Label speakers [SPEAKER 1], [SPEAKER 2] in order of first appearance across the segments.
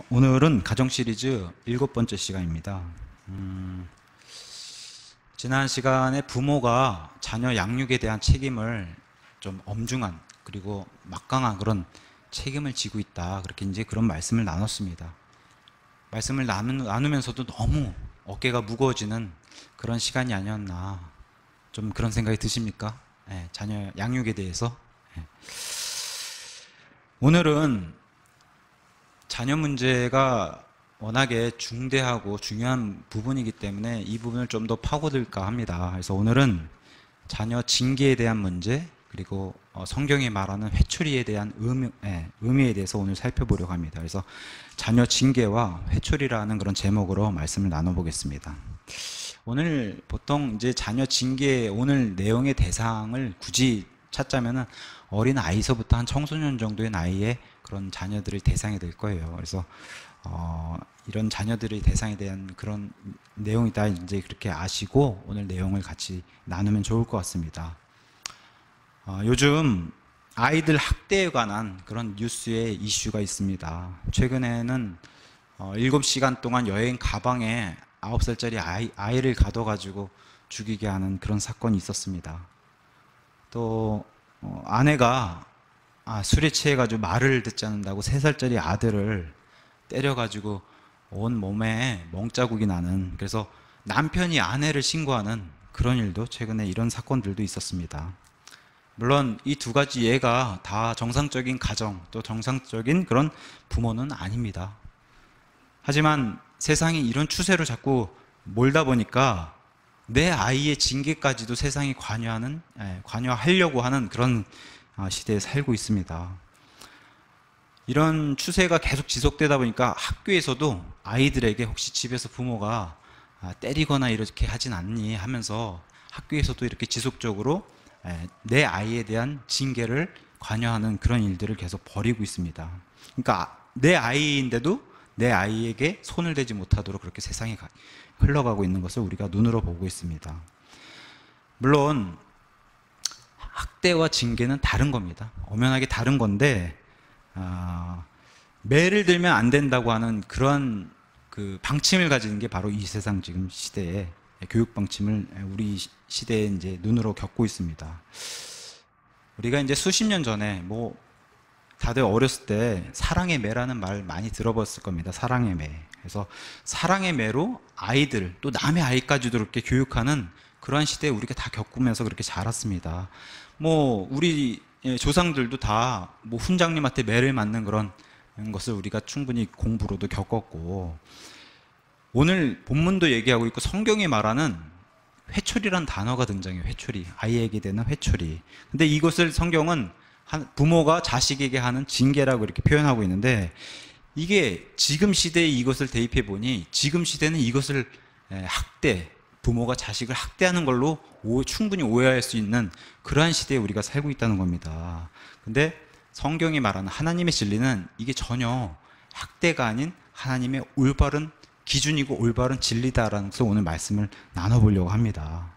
[SPEAKER 1] 오늘은 가정 시리즈 7번째 시간입니다. 지난 시간에 부모가 자녀 양육에 대한 책임을 좀 엄중한 그리고 막강한 그런 책임을 지고 있다, 그렇게 이제 그런 말씀을 나눴습니다. 말씀을 나누면서도 너무 어깨가 무거워지는 그런 시간이 아니었나, 좀 그런 생각이 드십니까? 네, 자녀 양육에 대해서. 네. 오늘은 자녀 문제가 워낙에 중대하고 중요한 부분이기 때문에 이 부분을 좀 더 파고들까 합니다. 그래서 오늘은 자녀 징계에 대한 문제, 그리고 성경이 말하는 회초리에 대한 의미에 대해서 오늘 살펴보려고 합니다. 그래서 자녀 징계와 회초리라는 그런 제목으로 말씀을 나눠보겠습니다. 오늘 보통 이제 자녀 징계, 오늘 내용의 대상을 굳이 찾자면은 어린 아이서부터 한 청소년 정도의 나이에 그런 자녀들의 대상이 될 거예요. 그래서 이런 자녀들의 대상에 대한 그런 내용이다, 이제 그렇게 아시고 오늘 내용을 같이 나누면 좋을 것 같습니다. 요즘 아이들 학대에 관한 그런 뉴스의 이슈가 있습니다. 최근에는 7시간 동안 여행 가방에 9살짜리 아이를 가둬가지고 죽이게 하는 그런 사건이 있었습니다. 또 아내가 술에 취해가지고 말을 듣지 않는다고 3살짜리 아들을 때려가지고 온 몸에 멍자국이 나는, 그래서 남편이 아내를 신고하는 그런 일도, 최근에 이런 사건들도 있었습니다. 물론 이 두 가지 예가 다 정상적인 가정, 또 정상적인 그런 부모는 아닙니다. 하지만 세상이 이런 추세로 자꾸 몰다 보니까 내 아이의 징계까지도 세상이 관여하려고 하는 그런 시대에 살고 있습니다. 이런 추세가 계속 지속되다 보니까 학교에서도 아이들에게 혹시 집에서 부모가 때리거나 이렇게 하진 않니 하면서 학교에서도 이렇게 지속적으로 내 아이에 대한 징계를 관여하는 그런 일들을 계속 벌이고 있습니다. 그러니까 내 아이인데도 내 아이에게 손을 대지 못하도록 그렇게 세상이 흘러가고 있는 것을 우리가 눈으로 보고 있습니다. 물론 학대와 징계는 다른 겁니다. 엄연하게 다른 건데, 매를 들면 안 된다고 하는 그런 그 방침을 가지는 게 바로 이 세상 지금 시대의 교육 방침을 우리 시대에 이제 눈으로 겪고 있습니다. 우리가 이제 수십 년 전에 다들 어렸을 때 사랑의 매라는 말 많이 들어봤을 겁니다. 사랑의 매. 그래서 사랑의 매로 아이들, 또 남의 아이까지도 그렇게 교육하는 그러한 시대에 우리가 다 겪으면서 그렇게 자랐습니다. 우리 조상들도 다 훈장님한테 매를 맞는 그런 것을 우리가 충분히 공부로도 겪었고, 오늘 본문도 얘기하고 있고 성경이 말하는 회초리란 단어가 등장해요. 회초리, 아이에게 되는 회초리. 근데 이것을 성경은 부모가 자식에게 하는 징계라고 이렇게 표현하고 있는데, 이게 지금 시대에 이것을 대입해 보니 지금 시대는 이것을 부모가 자식을 학대하는 걸로 충분히 오해할 수 있는 그러한 시대에 우리가 살고 있다는 겁니다. 근데 성경이 말하는 하나님의 진리는 이게 전혀 학대가 아닌 하나님의 올바른 기준이고 올바른 진리다라는 것을 오늘 말씀을 나눠보려고 합니다.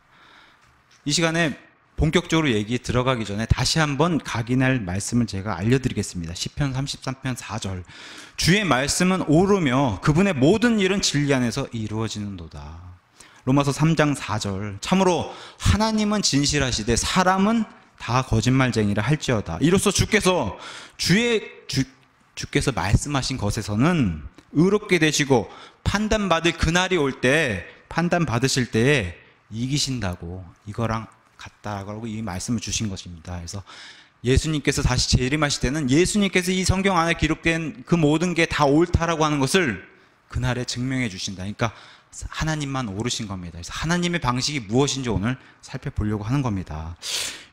[SPEAKER 1] 이 시간에 본격적으로 얘기 들어가기 전에 다시 한번 각인할 말씀을 제가 알려드리겠습니다. 시편 33편 4절. 주의 말씀은 옳으며 그분의 모든 일은 진리 안에서 이루어지는도다. 로마서 3장 4절. 참으로 하나님은 진실하시되 사람은 다 거짓말쟁이라 할지어다. 이로써 주께서 주께서 말씀하신 것에서는 의롭게 되시고 판단받을 그날이 올 때, 판단받으실 때에 이기신다고, 이거랑 같다라고 이 말씀을 주신 것입니다. 그래서 예수님께서 다시 재림하실 때는 예수님께서 이 성경 안에 기록된 그 모든 게 다 옳다라고 하는 것을 그날에 증명해 주신다. 그러니까 하나님만 옳으신 겁니다. 그래서 하나님의 방식이 무엇인지 오늘 살펴보려고 하는 겁니다.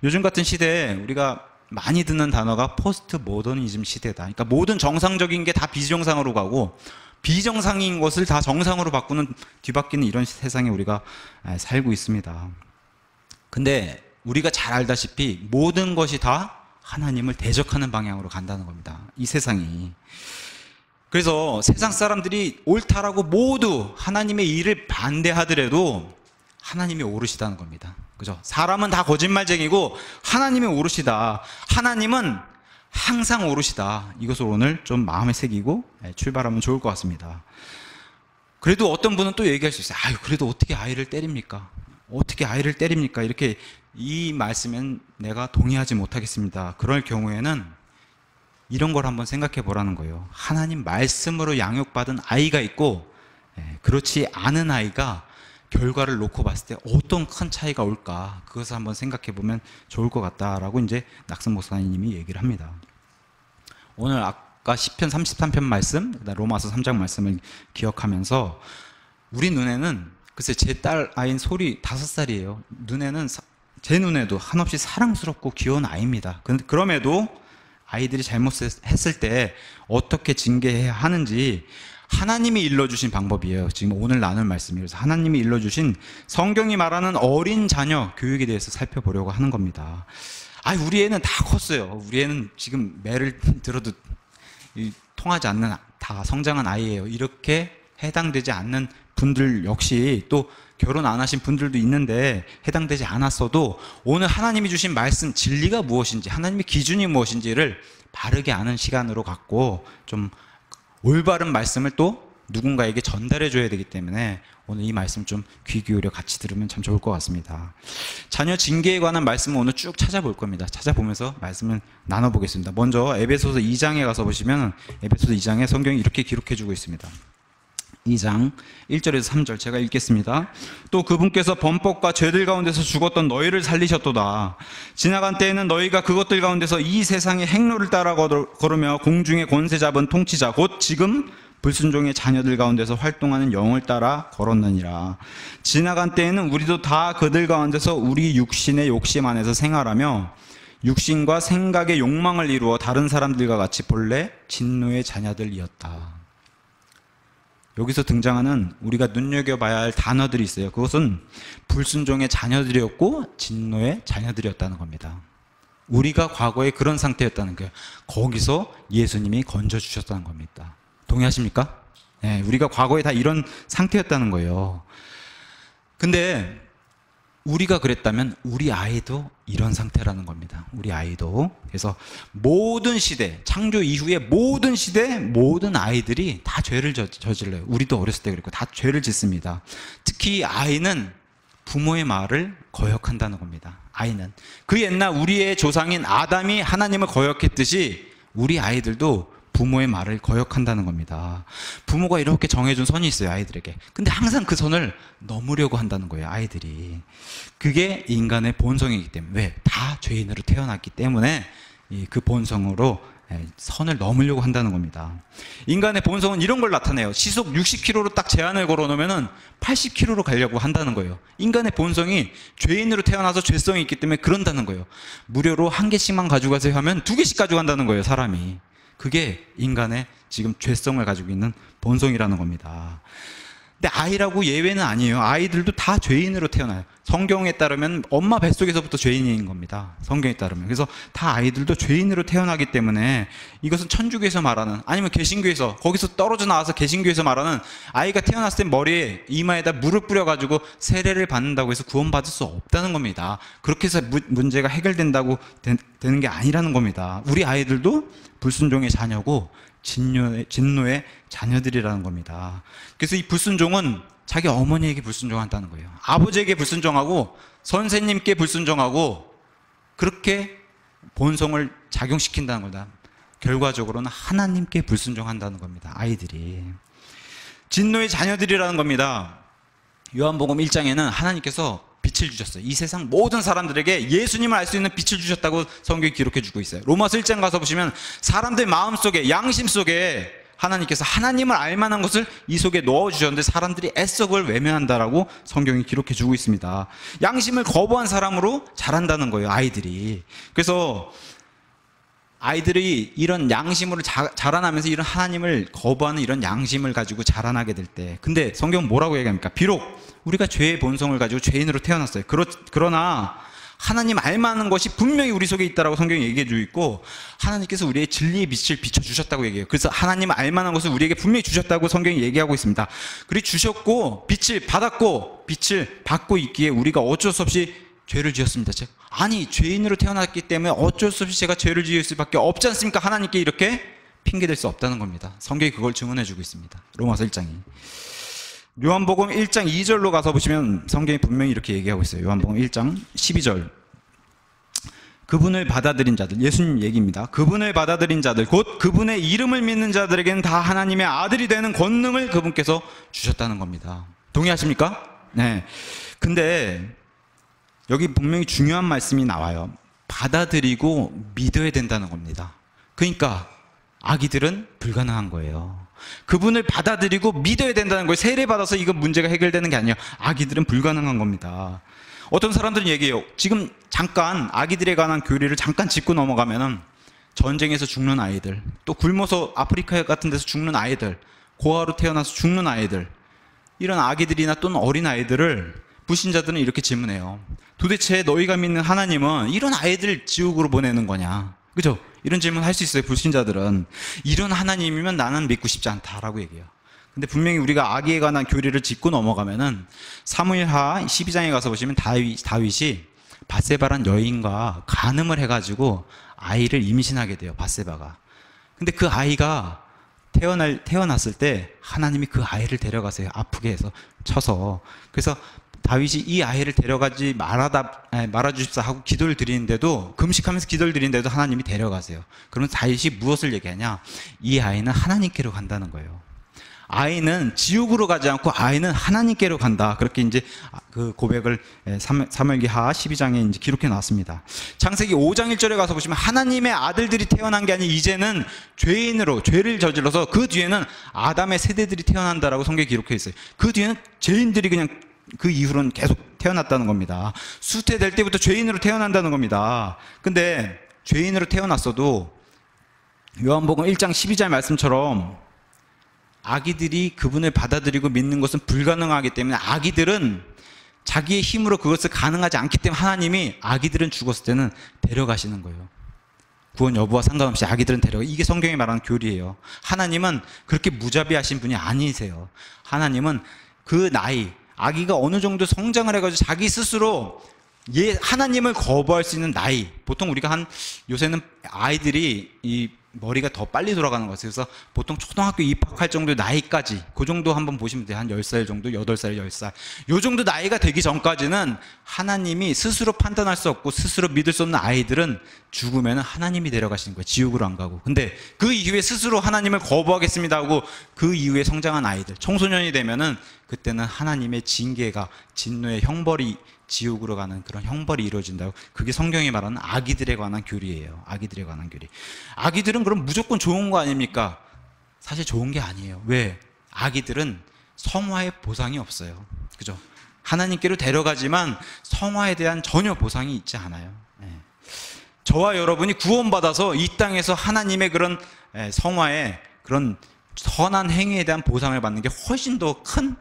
[SPEAKER 1] 요즘 같은 시대에 우리가 많이 듣는 단어가 포스트 모더니즘 시대다. 그러니까 모든 정상적인 게 다 비정상으로 가고 비정상인 것을 다 정상으로 뒤바뀌는 이런 세상에 우리가 살고 있습니다. 근데 우리가 잘 알다시피 모든 것이 다 하나님을 대적하는 방향으로 간다는 겁니다. 이 세상이. 그래서 세상 사람들이 옳다라고 모두 하나님의 일을 반대하더라도 하나님이 옳으시다는 겁니다. 그죠? 사람은 다 거짓말쟁이고 하나님이 옳으시다. 하나님은 항상 오롯이다. 이것을 오늘 좀 마음에 새기고 출발하면 좋을 것 같습니다. 그래도 어떤 분은 또 얘기할 수 있어요. 아유, 그래도 어떻게 아이를 때립니까? 어떻게 아이를 때립니까? 이렇게 이 말씀엔 내가 동의하지 못하겠습니다. 그럴 경우에는 이런 걸 한번 생각해 보라는 거예요. 하나님 말씀으로 양육받은 아이가 있고 그렇지 않은 아이가 결과를 놓고 봤을 때 어떤 큰 차이가 올까, 그것을 한번 생각해 보면 좋을 것 같다라고 이제 낙선 목사님이 얘기를 합니다. 오늘 아까 시편 33편 말씀, 로마서 3장 말씀을 기억하면서 우리 눈에는, 글쎄 제 딸 아이는 솔이 5살이에요. 눈에는, 제 눈에도 한없이 사랑스럽고 귀여운 아이입니다. 그럼에도 아이들이 잘못했을 때 어떻게 징계해야 하는지 하나님이 일러주신 방법이에요. 지금 오늘 나눌 말씀이. 그래서 하나님이 일러주신 성경이 말하는 어린 자녀 교육에 대해서 살펴보려고 하는 겁니다. 우리 애는 다 컸어요. 우리 애는 지금 매를 들어도 통하지 않는, 다 성장한 아이예요. 이렇게 해당되지 않는 분들 역시, 또 결혼 안 하신 분들도 있는데 해당되지 않았어도 오늘 하나님이 주신 말씀, 진리가 무엇인지, 하나님의 기준이 무엇인지를 바르게 아는 시간으로 갖고 좀 올바른 말씀을 또 누군가에게 전달해 줘야 되기 때문에 오늘 이 말씀 좀 귀 기울여 같이 들으면 참 좋을 것 같습니다. 자녀 징계에 관한 말씀은 오늘 쭉 찾아볼 겁니다. 찾아보면서 말씀을 나눠보겠습니다. 먼저 에베소서 2장에 가서 보시면 에베소서 2장에 성경이 이렇게 기록해 주고 있습니다. 2장 1절에서 3절 제가 읽겠습니다. 또 그분께서 범법과 죄들 가운데서 죽었던 너희를 살리셨도다. 지나간 때에는 너희가 그것들 가운데서 이 세상의 행로를 따라 걸으며 공중의 권세 잡은 통치자 곧 지금 불순종의 자녀들 가운데서 활동하는 영을 따라 걸었느니라. 지나간 때에는 우리도 다 그들 가운데서 우리 육신의 욕심 안에서 생활하며 육신과 생각의 욕망을 이루어 다른 사람들과 같이 본래 진노의 자녀들이었다. 여기서 등장하는 우리가 눈여겨봐야 할 단어들이 있어요. 그것은 불순종의 자녀들이었고 진노의 자녀들이었다는 겁니다. 우리가 과거에 그런 상태였다는 거예요. 거기서 예수님이 건져주셨다는 겁니다. 동의하십니까? 네, 우리가 과거에 다 이런 상태였다는 거예요. 근데 우리가 그랬다면 우리 아이도 이런 상태라는 겁니다. 우리 아이도. 그래서 모든 시대, 창조 이후의 모든 시대, 모든 아이들이 다 죄를 저질러요. 우리도 어렸을 때 그랬고 다 죄를 짓습니다. 특히 아이는 부모의 말을 거역한다는 겁니다. 아이는. 그 옛날 우리의 조상인 아담이 하나님을 거역했듯이 우리 아이들도 부모의 말을 거역한다는 겁니다. 부모가 이렇게 정해준 선이 있어요, 아이들에게. 근데 항상 그 선을 넘으려고 한다는 거예요, 아이들이. 그게 인간의 본성이기 때문에. 왜? 다 죄인으로 태어났기 때문에 그 본성으로 선을 넘으려고 한다는 겁니다. 인간의 본성은 이런 걸 나타내요. 시속 60km로 딱 제한을 걸어놓으면 80km로 가려고 한다는 거예요. 인간의 본성이 죄인으로 태어나서 죄성이 있기 때문에 그런다는 거예요. 무료로 1개씩만 가져가세요 하면 2개씩 가져간다는 거예요, 사람이. 그게 인간의 지금 죄성을 가지고 있는 본성이라는 겁니다. 근데 아이라고 예외는 아니에요. 아이들도 다 죄인으로 태어나요. 성경에 따르면 엄마 뱃속에서부터 죄인인 겁니다. 성경에 따르면. 그래서 다 아이들도 죄인으로 태어나기 때문에 이것은 천주교에서 말하는, 아니면 개신교에서, 거기서 떨어져 나와서 개신교에서 말하는 아이가 태어났을 때 머리에, 이마에다 물을 뿌려가지고 세례를 받는다고 해서 구원받을 수 없다는 겁니다. 그렇게 해서 문제가 해결된다고 되는 게 아니라는 겁니다. 우리 아이들도 불순종의 자녀고 진노의 자녀들이라는 겁니다. 그래서 이 불순종은 자기 어머니에게 불순종한다는 거예요. 아버지에게 불순종하고 선생님께 불순종하고 그렇게 본성을 작용시킨다는 거다. 결과적으로는 하나님께 불순종한다는 겁니다. 아이들이. 진노의 자녀들이라는 겁니다. 요한복음 1장에는 하나님께서 빛을 주셨어요. 이 세상 모든 사람들에게 예수님을 알 수 있는 빛을 주셨다고 성경이 기록해 주고 있어요. 로마서 1장 가서 보시면 사람들 마음속에, 양심 속에 하나님께서 하나님을 알 만한 것을 이 속에 넣어주셨는데 사람들이 애써 그걸 외면한다라고 성경이 기록해 주고 있습니다. 양심을 거부한 사람으로 자란다는 거예요, 아이들이. 그래서 아이들이 이런 양심으로 자라나면서 이런 하나님을 거부하는 이런 양심을 가지고 자라나게 될 때, 근데 성경은 뭐라고 얘기합니까? 비록 우리가 죄의 본성을 가지고 죄인으로 태어났어요. 그러나 하나님 알만한 것이 분명히 우리 속에 있다라고 성경이 얘기해 주고 있고, 하나님께서 우리의 진리의 빛을 비춰주셨다고 얘기해요. 그래서 하나님 알만한 것을 우리에게 분명히 주셨다고 성경이 얘기하고 있습니다. 그리고 주셨고 빛을 받았고 빛을 받고 있기에 우리가 어쩔 수 없이 죄를 지었습니다. 아니 죄인으로 태어났기 때문에 어쩔 수 없이 제가 죄를 지을 수밖에 없지 않습니까? 하나님께 이렇게 핑계댈 수 없다는 겁니다. 성경이 그걸 증언해주고 있습니다. 로마서 1장이. 요한복음 1장 2절로 가서 보시면 성경이 분명히 이렇게 얘기하고 있어요. 요한복음 1장 12절. 그분을 받아들인 자들, 예수님 얘기입니다. 그분을 받아들인 자들, 곧 그분의 이름을 믿는 자들에게는 다 하나님의 아들이 되는 권능을 그분께서 주셨다는 겁니다. 동의하십니까? 네. 근데 여기 분명히 중요한 말씀이 나와요. 받아들이고 믿어야 된다는 겁니다. 그러니까 아기들은 불가능한 거예요. 그분을 받아들이고 믿어야 된다는 거예요. 세례받아서 이거 문제가 해결되는 게 아니에요. 아기들은 불가능한 겁니다. 어떤 사람들은 얘기해요. 지금 잠깐 아기들에 관한 교리를 잠깐 짚고 넘어가면은 전쟁에서 죽는 아이들, 또 굶어서 아프리카 같은 데서 죽는 아이들, 고아로 태어나서 죽는 아이들, 이런 아기들이나 또는 어린 아이들을 불신자들은 이렇게 질문해요. 도대체 너희가 믿는 하나님은 이런 아이들 지옥으로 보내는 거냐? 그죠? 이런 질문 할 수 있어요. 불신자들은. 이런 하나님이면 나는 믿고 싶지 않다라고 얘기해요. 근데 분명히 우리가 아기에 관한 교리를 짚고 넘어가면은 사무엘하 12장에 가서 보시면 다윗이 밧세바란 여인과 간음을 해가지고 아이를 임신하게 돼요. 밧세바가. 근데 그 아이가 태어났을 때 하나님이 그 아이를 데려가세요. 아프게 해서 쳐서. 그래서 다윗이 이 아이를 데려가지 말아주십사 하고 기도를 드리는데도, 금식하면서 기도를 드리는데도 하나님이 데려가세요. 그러면 다윗이 무엇을 얘기하냐? 이 아이는 하나님께로 간다는 거예요. 아이는 지옥으로 가지 않고 아이는 하나님께로 간다. 그렇게 이제 그 고백을 사무엘기하 12장에 이제 기록해 놨습니다. 창세기 5장 1절에 가서 보시면 하나님의 아들들이 태어난 게 아니라 이제는 죄인으로 죄를 저질러서 그 뒤에는 아담의 세대들이 태어난다라고 성경에 기록해 있어요. 그 뒤에는 죄인들이 그냥 그 이후로는 계속 태어났다는 겁니다. 수태될 때부터 죄인으로 태어난다는 겁니다. 근데 죄인으로 태어났어도 요한복음 1장 12절 말씀처럼 아기들이 그분을 받아들이고 믿는 것은 불가능하기 때문에 아기들은 자기의 힘으로 그것을 가능하지 않기 때문에 하나님이 아기들은 죽었을 때는 데려가시는 거예요. 구원 여부와 상관없이 아기들은 이게 성경이 말하는 교리예요. 하나님은 그렇게 무자비하신 분이 아니세요. 하나님은 그 나이, 아기가 어느 정도 성장을 해가지고 자기 스스로 하나님을 거부할 수 있는 나이, 보통 우리가 요새는 아이들이 이 머리가 더 빨리 돌아가는 것 같아요. 그래서 보통 초등학교 입학할 정도의 나이까지, 그 정도 한번 보시면 돼요. 한 10살 정도, 8살, 10살. 요 정도 나이가 되기 전까지는 하나님이 스스로 판단할 수 없고 스스로 믿을 수 없는 아이들은 죽으면 하나님이 데려가시는 거예요. 지옥으로 안 가고. 근데 그 이후에 스스로 하나님을 거부하겠습니다 하고 그 이후에 성장한 아이들, 청소년이 되면은 그때는 하나님의 징계가, 진노의 형벌이, 지옥으로 가는 그런 형벌이 이루어진다고. 그게 성경이 말하는 아기들에 관한 교리예요. 아기들에 관한 교리. 아기들은 그럼 무조건 좋은 거 아닙니까? 사실 좋은 게 아니에요. 왜? 아기들은 성화의 보상이 없어요. 그죠? 하나님께로 데려가지만 성화에 대한 전혀 보상이 있지 않아요. 네. 저와 여러분이 구원받아서 이 땅에서 하나님의 그런 성화의 그런 선한 행위에 대한 보상을 받는 게 훨씬 더 큰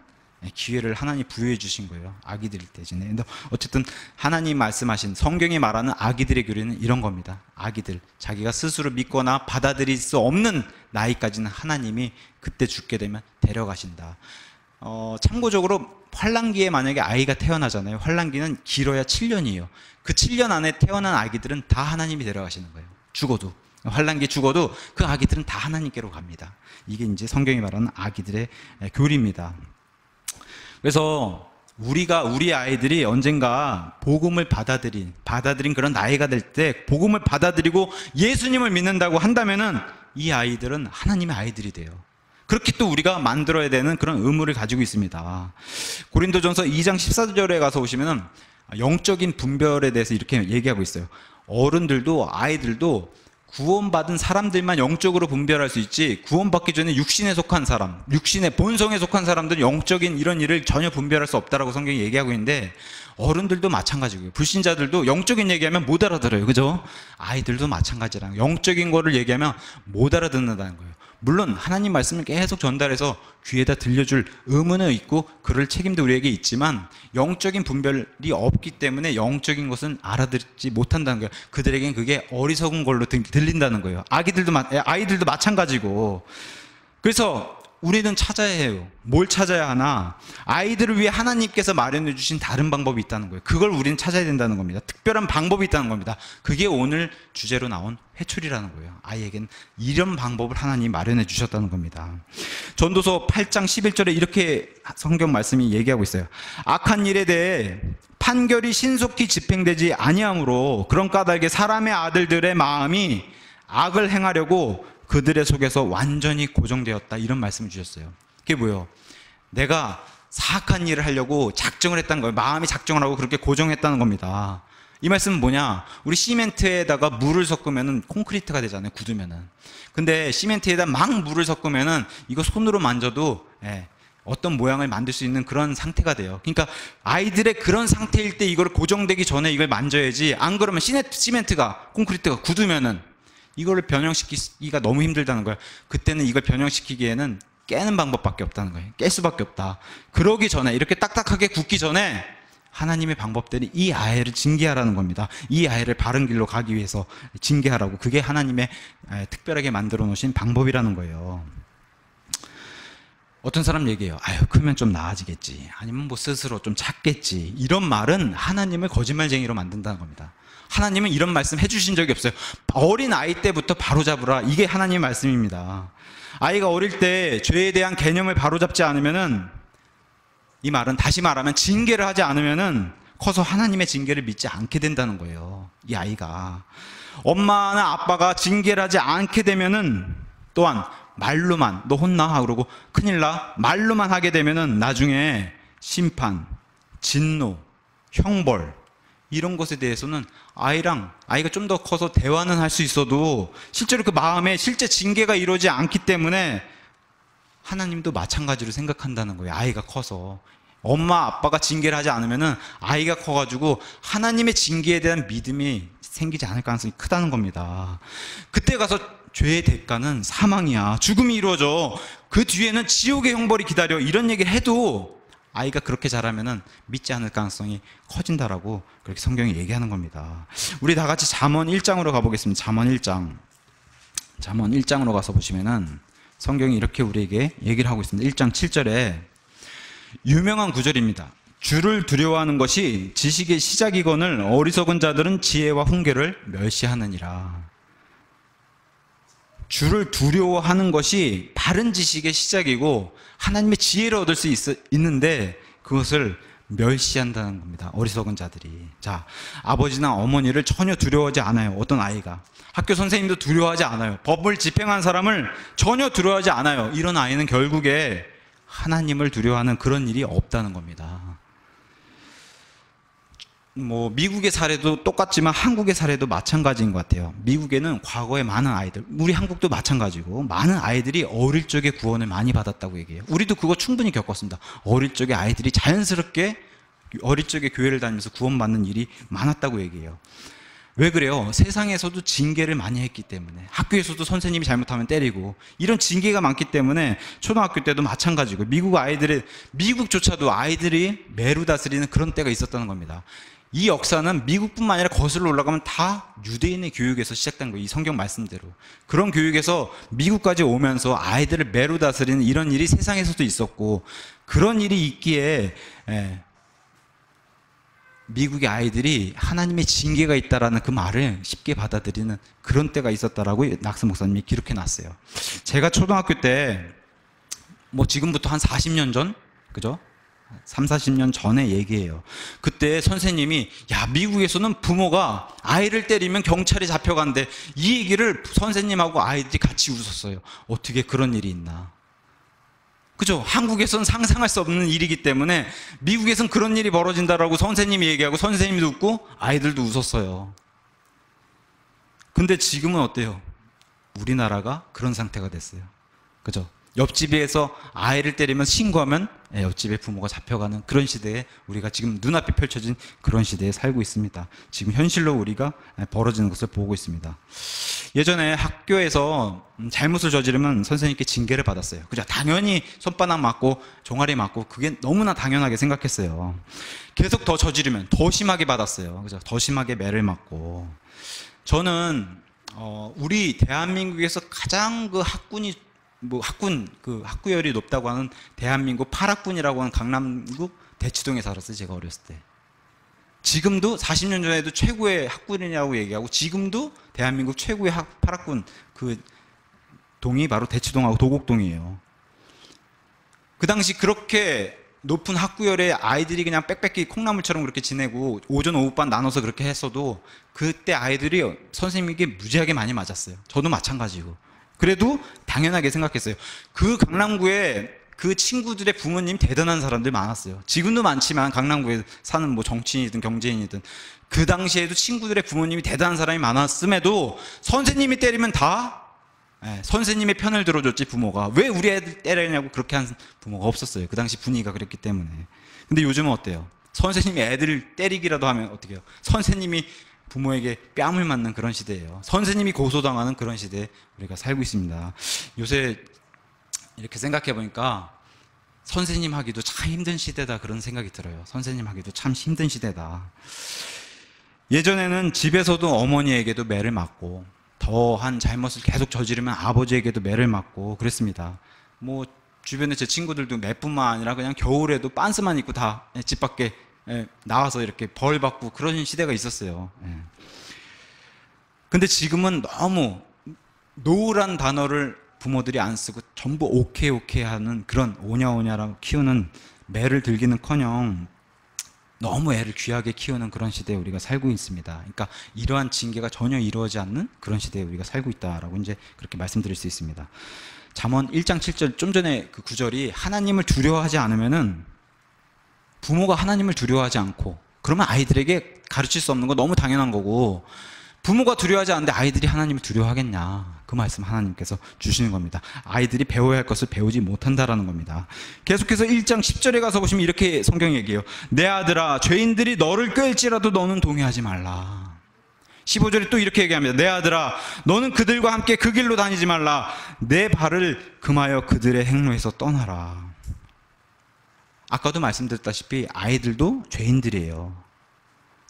[SPEAKER 1] 기회를 하나님 부여해 주신 거예요. 아기들일 때지네. 근데 어쨌든 하나님 말씀하신, 성경이 말하는 아기들의 교리는 이런 겁니다. 아기들, 자기가 스스로 믿거나 받아들일 수 없는 나이까지는 하나님이 그때 죽게 되면 데려가신다. 참고적으로 환란기에 만약에 아이가 태어나잖아요. 환란기는 길어야 7년이에요. 그 7년 안에 태어난 아기들은 다 하나님이 데려가시는 거예요. 죽어도. 환란기 죽어도 그 아기들은 다 하나님께로 갑니다. 이게 이제 성경이 말하는 아기들의 교리입니다. 그래서 우리 아이들이 언젠가 복음을 받아들인 그런 나이가 될 때 복음을 받아들이고 예수님을 믿는다고 한다면은 이 아이들은 하나님의 아이들이 돼요. 그렇게 또 우리가 만들어야 되는 그런 의무를 가지고 있습니다. 고린도전서 2장 14절에 가서 보시면은 영적인 분별에 대해서 이렇게 얘기하고 있어요. 어른들도 아이들도 구원받은 사람들만 영적으로 분별할 수 있지, 구원받기 전에 육신에 속한 사람, 육신의 본성에 속한 사람들은 영적인 이런 일을 전혀 분별할 수 없다라고 성경이 얘기하고 있는데, 어른들도 마찬가지고요. 불신자들도 영적인 얘기하면 못 알아들어요. 그죠? 아이들도 마찬가지랑 영적인 거를 얘기하면 못 알아듣는다는 거예요. 물론 하나님 말씀을 계속 전달해서 귀에다 들려줄 의무는 있고 그럴 책임도 우리에게 있지만 영적인 분별이 없기 때문에 영적인 것은 알아듣지 못한다는 거예요. 그들에겐 그게 어리석은 걸로 들린다는 거예요. 아이들도 마찬가지고. 그래서 우리는 찾아야 해요. 뭘 찾아야 하나? 아이들을 위해 하나님께서 마련해 주신 다른 방법이 있다는 거예요. 그걸 우리는 찾아야 된다는 겁니다. 특별한 방법이 있다는 겁니다. 그게 오늘 주제로 나온 회출이라는 거예요. 아이에겐 이런 방법을 하나님이 마련해 주셨다는 겁니다. 전도서 8장 11절에 이렇게 성경 말씀이 얘기하고 있어요. 악한 일에 대해 판결이 신속히 집행되지 아니하므로 그런 까닭에 사람의 아들들의 마음이 악을 행하려고 그들의 속에서 완전히 고정되었다. 이런 말씀을 주셨어요. 그게 뭐예요? 내가 사악한 일을 하려고 작정을 했다는 거예요. 마음이 작정을 하고 그렇게 고정했다는 겁니다. 이 말씀은 뭐냐? 우리 시멘트에다가 물을 섞으면 콘크리트가 되잖아요. 굳으면은. 근데 시멘트에다 막 물을 섞으면은 이거 손으로 만져도 어떤 모양을 만들 수 있는 그런 상태가 돼요. 그러니까 아이들의 그런 상태일 때 이걸 고정되기 전에 이걸 만져야지. 안 그러면 시멘트가 콘크리트가 굳으면은 이거를 변형시키기가 너무 힘들다는 거예요. 그때는 이걸 변형시키기에는 깨는 방법밖에 없다는 거예요. 깰 수밖에 없다. 그러기 전에, 이렇게 딱딱하게 굳기 전에 하나님의 방법들이 이 아이를 징계하라는 겁니다. 이 아이를 바른 길로 가기 위해서 징계하라고. 그게 하나님의 특별하게 만들어 놓으신 방법이라는 거예요. 어떤 사람 얘기해요. 아유, 크면 좀 나아지겠지. 아니면 뭐 스스로 좀 찾겠지. 이런 말은 하나님을 거짓말쟁이로 만든다는 겁니다. 하나님은 이런 말씀 해주신 적이 없어요. 어린 아이 때부터 바로잡으라. 이게 하나님의 말씀입니다. 아이가 어릴 때 죄에 대한 개념을 바로잡지 않으면은, 이 말은 다시 말하면 징계를 하지 않으면은 커서 하나님의 징계를 믿지 않게 된다는 거예요. 이 아이가. 엄마나 아빠가 징계를 하지 않게 되면은 또한 말로만 너 혼나 그러고 큰일 나 말로만 하게 되면은 나중에 심판, 진노, 형벌 이런 것에 대해서는 아이가 좀 더 커서 대화는 할 수 있어도 실제로 그 마음에 실제 징계가 이루어지지 않기 때문에 하나님도 마찬가지로 생각한다는 거예요. 아이가 커서 엄마 아빠가 징계를 하지 않으면은 아이가 커가지고 하나님의 징계에 대한 믿음이 생기지 않을 가능성이 크다는 겁니다. 그때 가서 죄의 대가는 사망이야, 죽음이 이루어져, 그 뒤에는 지옥의 형벌이 기다려, 이런 얘기를 해도 아이가 그렇게 자라면은 믿지 않을 가능성이 커진다라고 그렇게 성경이 얘기하는 겁니다. 우리 다 같이 잠언 1장으로 가보겠습니다. 잠언 1장으로 가서 보시면은 성경이 이렇게 우리에게 얘기를 하고 있습니다. 1장 7절에 유명한 구절입니다. 주를 두려워하는 것이 지식의 시작이거늘 어리석은 자들은 지혜와 훈계를 멸시하느니라. 주를 두려워하는 것이 바른 지식의 시작이고 하나님의 지혜를 얻을 수 있는데 그것을 멸시한다는 겁니다. 어리석은 자들이. 자, 아버지나 어머니를 전혀 두려워하지 않아요. 어떤 아이가. 학교 선생님도 두려워하지 않아요. 법을 집행한 사람을 전혀 두려워하지 않아요. 이런 아이는 결국에 하나님을 두려워하는 그런 일이 없다는 겁니다. 뭐 미국의 사례도 똑같지만 한국의 사례도 마찬가지인 것 같아요. 미국에는 과거에 많은 아이들, 우리 한국도 마찬가지고 많은 아이들이 어릴 적에 구원을 많이 받았다고 얘기해요. 우리도 그거 충분히 겪었습니다. 어릴 적에 아이들이 자연스럽게 어릴 적에 교회를 다니면서 구원받는 일이 많았다고 얘기해요. 왜 그래요? 세상에서도 징계를 많이 했기 때문에, 학교에서도 선생님이 잘못하면 때리고 이런 징계가 많기 때문에 초등학교 때도 마찬가지고 미국조차도 아이들이 매로 다스리는 그런 때가 있었다는 겁니다. 이 역사는 미국뿐만 아니라 거슬러 올라가면 다 유대인의 교육에서 시작된 거예요. 이 성경 말씀대로. 그런 교육에서 미국까지 오면서 아이들을 매로 다스리는 이런 일이 세상에서도 있었고, 그런 일이 있기에 미국의 아이들이 하나님의 징계가 있다라는 그 말을 쉽게 받아들이는 그런 때가 있었다라고 낙스 목사님이 기록해 놨어요. 제가 초등학교 때, 뭐 지금부터 한 40년 전? 그죠? 3, 40년 전에 얘기해요. 그때 선생님이, 야, 미국에서는 부모가 아이를 때리면 경찰에 잡혀간대. 이 얘기를 선생님하고 아이들이 같이 웃었어요. 어떻게 그런 일이 있나. 그죠? 한국에서는 상상할 수 없는 일이기 때문에 미국에서는 그런 일이 벌어진다라고 선생님이 얘기하고 선생님도 웃고 아이들도 웃었어요. 근데 지금은 어때요? 우리나라가 그런 상태가 됐어요. 그죠? 옆집에서 아이를 때리면 신고하면 옆집의 부모가 잡혀가는 그런 시대에 우리가 지금 눈앞에 펼쳐진 그런 시대에 살고 있습니다. 지금 현실로 우리가 벌어지는 것을 보고 있습니다. 예전에 학교에서 잘못을 저지르면 선생님께 징계를 받았어요. 그죠? 당연히 손바닥 맞고 종아리 맞고 그게 너무나 당연하게 생각했어요. 계속 더 저지르면 더 심하게 받았어요. 그죠? 더 심하게 매를 맞고. 저는 우리 대한민국에서 가장 그 학군이 뭐 학군 그 학구열이 높다고 하는 대한민국 8학군이라고 하는 강남구 대치동에 살았어요. 제가 어렸을 때. 지금도 40년 전에도 최고의 학군이라고 얘기하고 지금도 대한민국 최고의 8학군 그 동이 바로 대치동하고 도곡동이에요. 그 당시 그렇게 높은 학구열에 아이들이 그냥 빽빽히 콩나물처럼 그렇게 지내고 오전 오후반 나눠서 그렇게 했어도 그때 아이들이 선생님에게 무지하게 많이 맞았어요. 저도 마찬가지고. 그래도 당연하게 생각했어요. 그 강남구에 그 친구들의 부모님 대단한 사람들이 많았어요. 지금도 많지만 강남구에 사는 뭐 정치인이든 경제인이든 그 당시에도 친구들의 부모님이 대단한 사람이 많았음에도 선생님이 때리면 다 선생님의 편을 들어줬지 부모가. 왜 우리 애들 때리냐고 그렇게 한 부모가 없었어요. 그 당시 분위기가 그랬기 때문에. 근데 요즘은 어때요? 선생님이 애들을 때리기라도 하면 어떻게 해요? 선생님이 부모에게 뺨을 맞는 그런 시대예요. 선생님이 고소당하는 그런 시대에 우리가 살고 있습니다. 요새 이렇게 생각해 보니까 선생님 하기도 참 힘든 시대다 그런 생각이 들어요. 선생님 하기도 참 힘든 시대다. 예전에는 집에서도 어머니에게도 매를 맞고 더한 잘못을 계속 저지르면 아버지에게도 매를 맞고 그랬습니다. 뭐 주변에 제 친구들도 매뿐만 아니라 그냥 겨울에도 빤스만 입고 다 집 밖에 나와서 이렇게 벌 받고 그런 시대가 있었어요. 근데 지금은 너무 노란 단어를 부모들이 안 쓰고 전부 오케이 오케이 하는 그런 오냐오냐라고 키우는 매를 들기는커녕 너무 애를 귀하게 키우는 그런 시대에 우리가 살고 있습니다. 그러니까 이러한 징계가 전혀 이루어지지 않는 그런 시대에 우리가 살고 있다라고 이제 그렇게 말씀드릴 수 있습니다. 잠언 1장 7절 좀 전에 그 구절이 하나님을 두려워하지 않으면은 부모가 하나님을 두려워하지 않고 그러면 아이들에게 가르칠 수 없는 거 너무 당연한 거고 부모가 두려워하지 않는데 아이들이 하나님을 두려워하겠냐. 그 말씀 하나님께서 주시는 겁니다. 아이들이 배워야 할 것을 배우지 못한다라는 겁니다. 계속해서 1장 10절에 가서 보시면 이렇게 성경이 얘기해요. 내 아들아 죄인들이 너를 꾀일지라도 너는 동의하지 말라. 15절에 또 이렇게 얘기합니다. 내 아들아 너는 그들과 함께 그 길로 다니지 말라. 내 발을 금하여 그들의 행로에서 떠나라. 아까도 말씀드렸다시피 아이들도 죄인들이에요.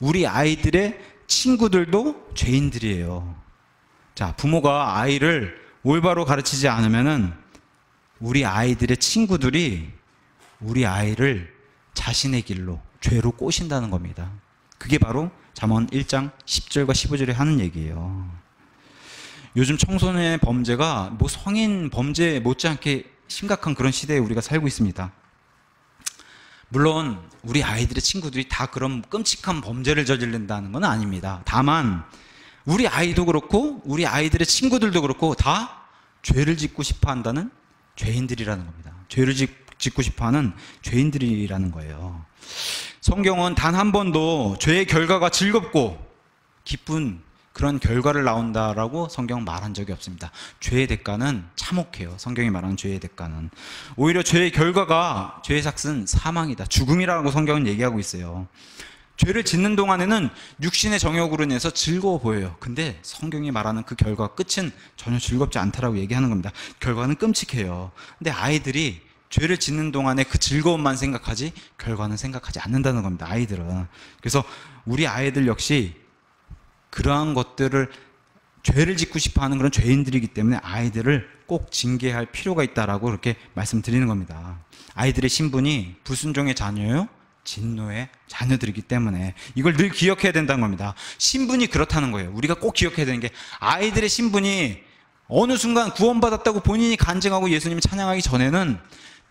[SPEAKER 1] 우리 아이들의 친구들도 죄인들이에요. 자, 부모가 아이를 올바로 가르치지 않으면은 우리 아이들의 친구들이 우리 아이를 자신의 길로 죄로 꼬신다는 겁니다. 그게 바로 잠언 1장 10절과 15절에 하는 얘기예요. 요즘 청소년의 범죄가 뭐 성인 범죄 못지않게 심각한 그런 시대에 우리가 살고 있습니다. 물론 우리 아이들의 친구들이 다 그런 끔찍한 범죄를 저지른다는 건 아닙니다. 다만 우리 아이도 그렇고 우리 아이들의 친구들도 그렇고 다 죄를 짓고 싶어 한다는 죄인들이라는 겁니다. 죄를 짓고 싶어 하는 죄인들이라는 거예요. 성경은 단 한 번도 죄의 결과가 즐겁고 기쁜 그런 결과를 나온다라고 성경은 말한 적이 없습니다. 죄의 대가는 참혹해요. 성경이 말하는 죄의 대가는. 오히려 죄의 결과가 죄의 삭은 사망이다. 죽음이라고 성경은 얘기하고 있어요. 죄를 짓는 동안에는 육신의 정욕으로 인해서 즐거워 보여요. 근데 성경이 말하는 그 결과 끝은 전혀 즐겁지 않다라고 얘기하는 겁니다. 결과는 끔찍해요. 근데 아이들이 죄를 짓는 동안에 그 즐거움만 생각하지 결과는 생각하지 않는다는 겁니다. 아이들은. 그래서 우리 아이들 역시 그러한 것들을 죄를 짓고 싶어 하는 그런 죄인들이기 때문에 아이들을 꼭 징계할 필요가 있다라고 그렇게 말씀드리는 겁니다. 아이들의 신분이 불순종의 자녀요, 진노의 자녀들이기 때문에 이걸 늘 기억해야 된다는 겁니다. 신분이 그렇다는 거예요. 우리가 꼭 기억해야 되는 게 아이들의 신분이 어느 순간 구원받았다고 본인이 간증하고 예수님 찬양하기 전에는